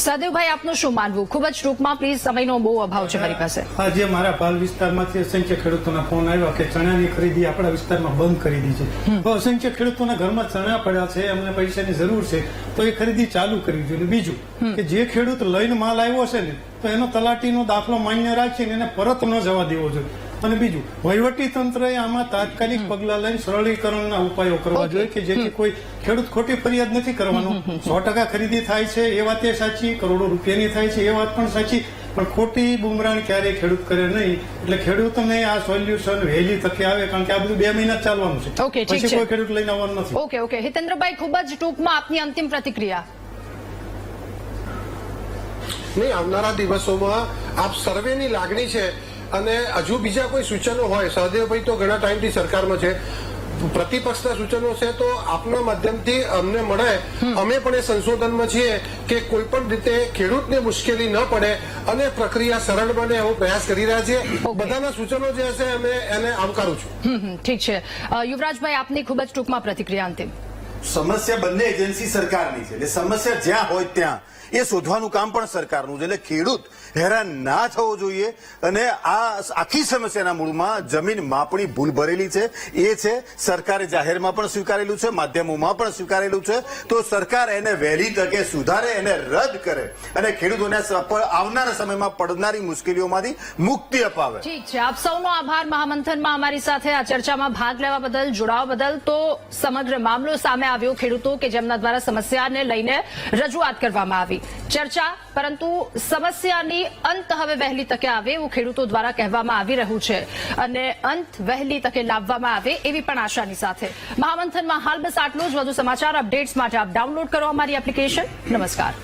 સહદેવભાઈ, આપનું શું માનવું? ખૂબ જ ટૂંકમાં પ્લીઝ, સમયનો બહુ અભાવ છે મારી પાસે. આજે મારા પાલ વિસ્તારમાંથી અસંખ્ય ખેડૂતોના ફોન આવ્યા કે ચણાની ખરીદી આપણા વિસ્તારમાં બંધ કરી દીધી છે. તો અસંખ્ય ખેડૂતોના ઘરમાં ચણા પડ્યા છે, અમને પૈસાની જરૂર છે, તો એ ખરીદી ચાલુ કરવી જોઈએ. બીજું કે જે ખેડૂત લઈને માલ આવ્યો છે ને તો એનો તલાટીનો દાખલો માન્ય રાખીને એને પરત ન જવા દેવો જોઈએ. અને બીજું, વહીવટી તંત્રએ આમાં તાત્કાલિક પગલા લઈને સરળીકરણના ઉપાયો કરવા જોઈએ કે જેથી કોઈ ખેડૂત ખોટી ફરિયાદ નથી કરવાનો. 100% ખરીદી થાય છે એ વાત એ સાચી, કરોડો રૂપિયાની થાય છે એ વાત પણ સાચી, પણ ખોટી બુમરાણ ક્યારેય ખેડૂત કરે નહીં. એટલે ખેડૂતોને આ સોલ્યુશન વહેલી તકે આવે, કારણ કે આ બધું 2 મહિના ચાલવાનું છે, પછી કોઈ ખેડૂત લઈને આવવાનું નથી. ઓકે. હિતેન્દ્રભાઈ, ખૂબ જ ટૂંકમાં આપની અંતિમ પ્રતિક્રિયા. નહીં, આવનારા દિવસોમાં આપ સર્વેની લાગણી છે અને હજુ બીજા કોઈ સૂચનો હોય, સહદેવભાઈ તો ઘણા ટાઈમથી સરકારમાં છે, પ્રતિપક્ષના સૂચનો છે તો આપના માધ્યમથી અમને મળે. અમે પણ એ સંશોધનમાં છીએ કે કોઈ પણ રીતે ખેડૂતને મુશ્કેલી ન પડે અને પ્રક્રિયા સરળ બને એવો પ્રયાસ કરી રહ્યા છીએ. બધાના સૂચનો જે હશે અમે એને આવકારું છું. ઠીક છે. યુવરાજભાઈ, આપની ખૂબ જ ટૂંકમાં પ્રતિક્રિયા અંતિમ. સમસ્યા બંને એજન્સી સરકારની છે એટલે સમસ્યા જ્યાં હોય ત્યાં એ શોધવાનું કામ પણ સરકારનું છે. એટલે ખેડૂત હેરાન ના થવો જોઈએ અને આ આખી સમસ્યાના મૂળમાં જમીન માપણી ભૂલ ભરેલી છે એ છે. સરકારે જાહેરમાં પણ સ્વીકારેલું છે, માધ્યમોમાં પણ સ્વીકારેલું છે. તો સરકાર એને વહેલી તકે સુધારે, એને રદ કરે અને ખેડૂતોને આવનારા સમયમાં પડનારી મુશ્કેલીઓમાંથી મુક્તિ અપાવે. ઠીક છે. આપ સૌનો આભાર મહામંથનમાં અમારી સાથે આ ચર્ચામાં ભાગ લેવા બદલ, જોડાવા બદલ. તો સમગ્ર મામલો સામે આવ્યો ખેડૂતો કે જેમના દ્વારા સમસ્યાને લઈને રજૂઆત કરવામાં આવી ચર્ચા પરંતુ સમસ્યાની અંત હવે વહેલી તકે આવે એવું ખેડૂતો દ્વારા કહેવામાં આવી રહ્યું છે અને અંત વહેલી તકે લાવવામાં આવે એવી પણ આશાની સાથે મહામંથનમાં હાલ બસ આટલું જ. વધુ સમાચાર અપડેટ્સ માટે આપ ડાઉનલોડ કરો અમારી એપ્લિકેશન. નમસ્કાર.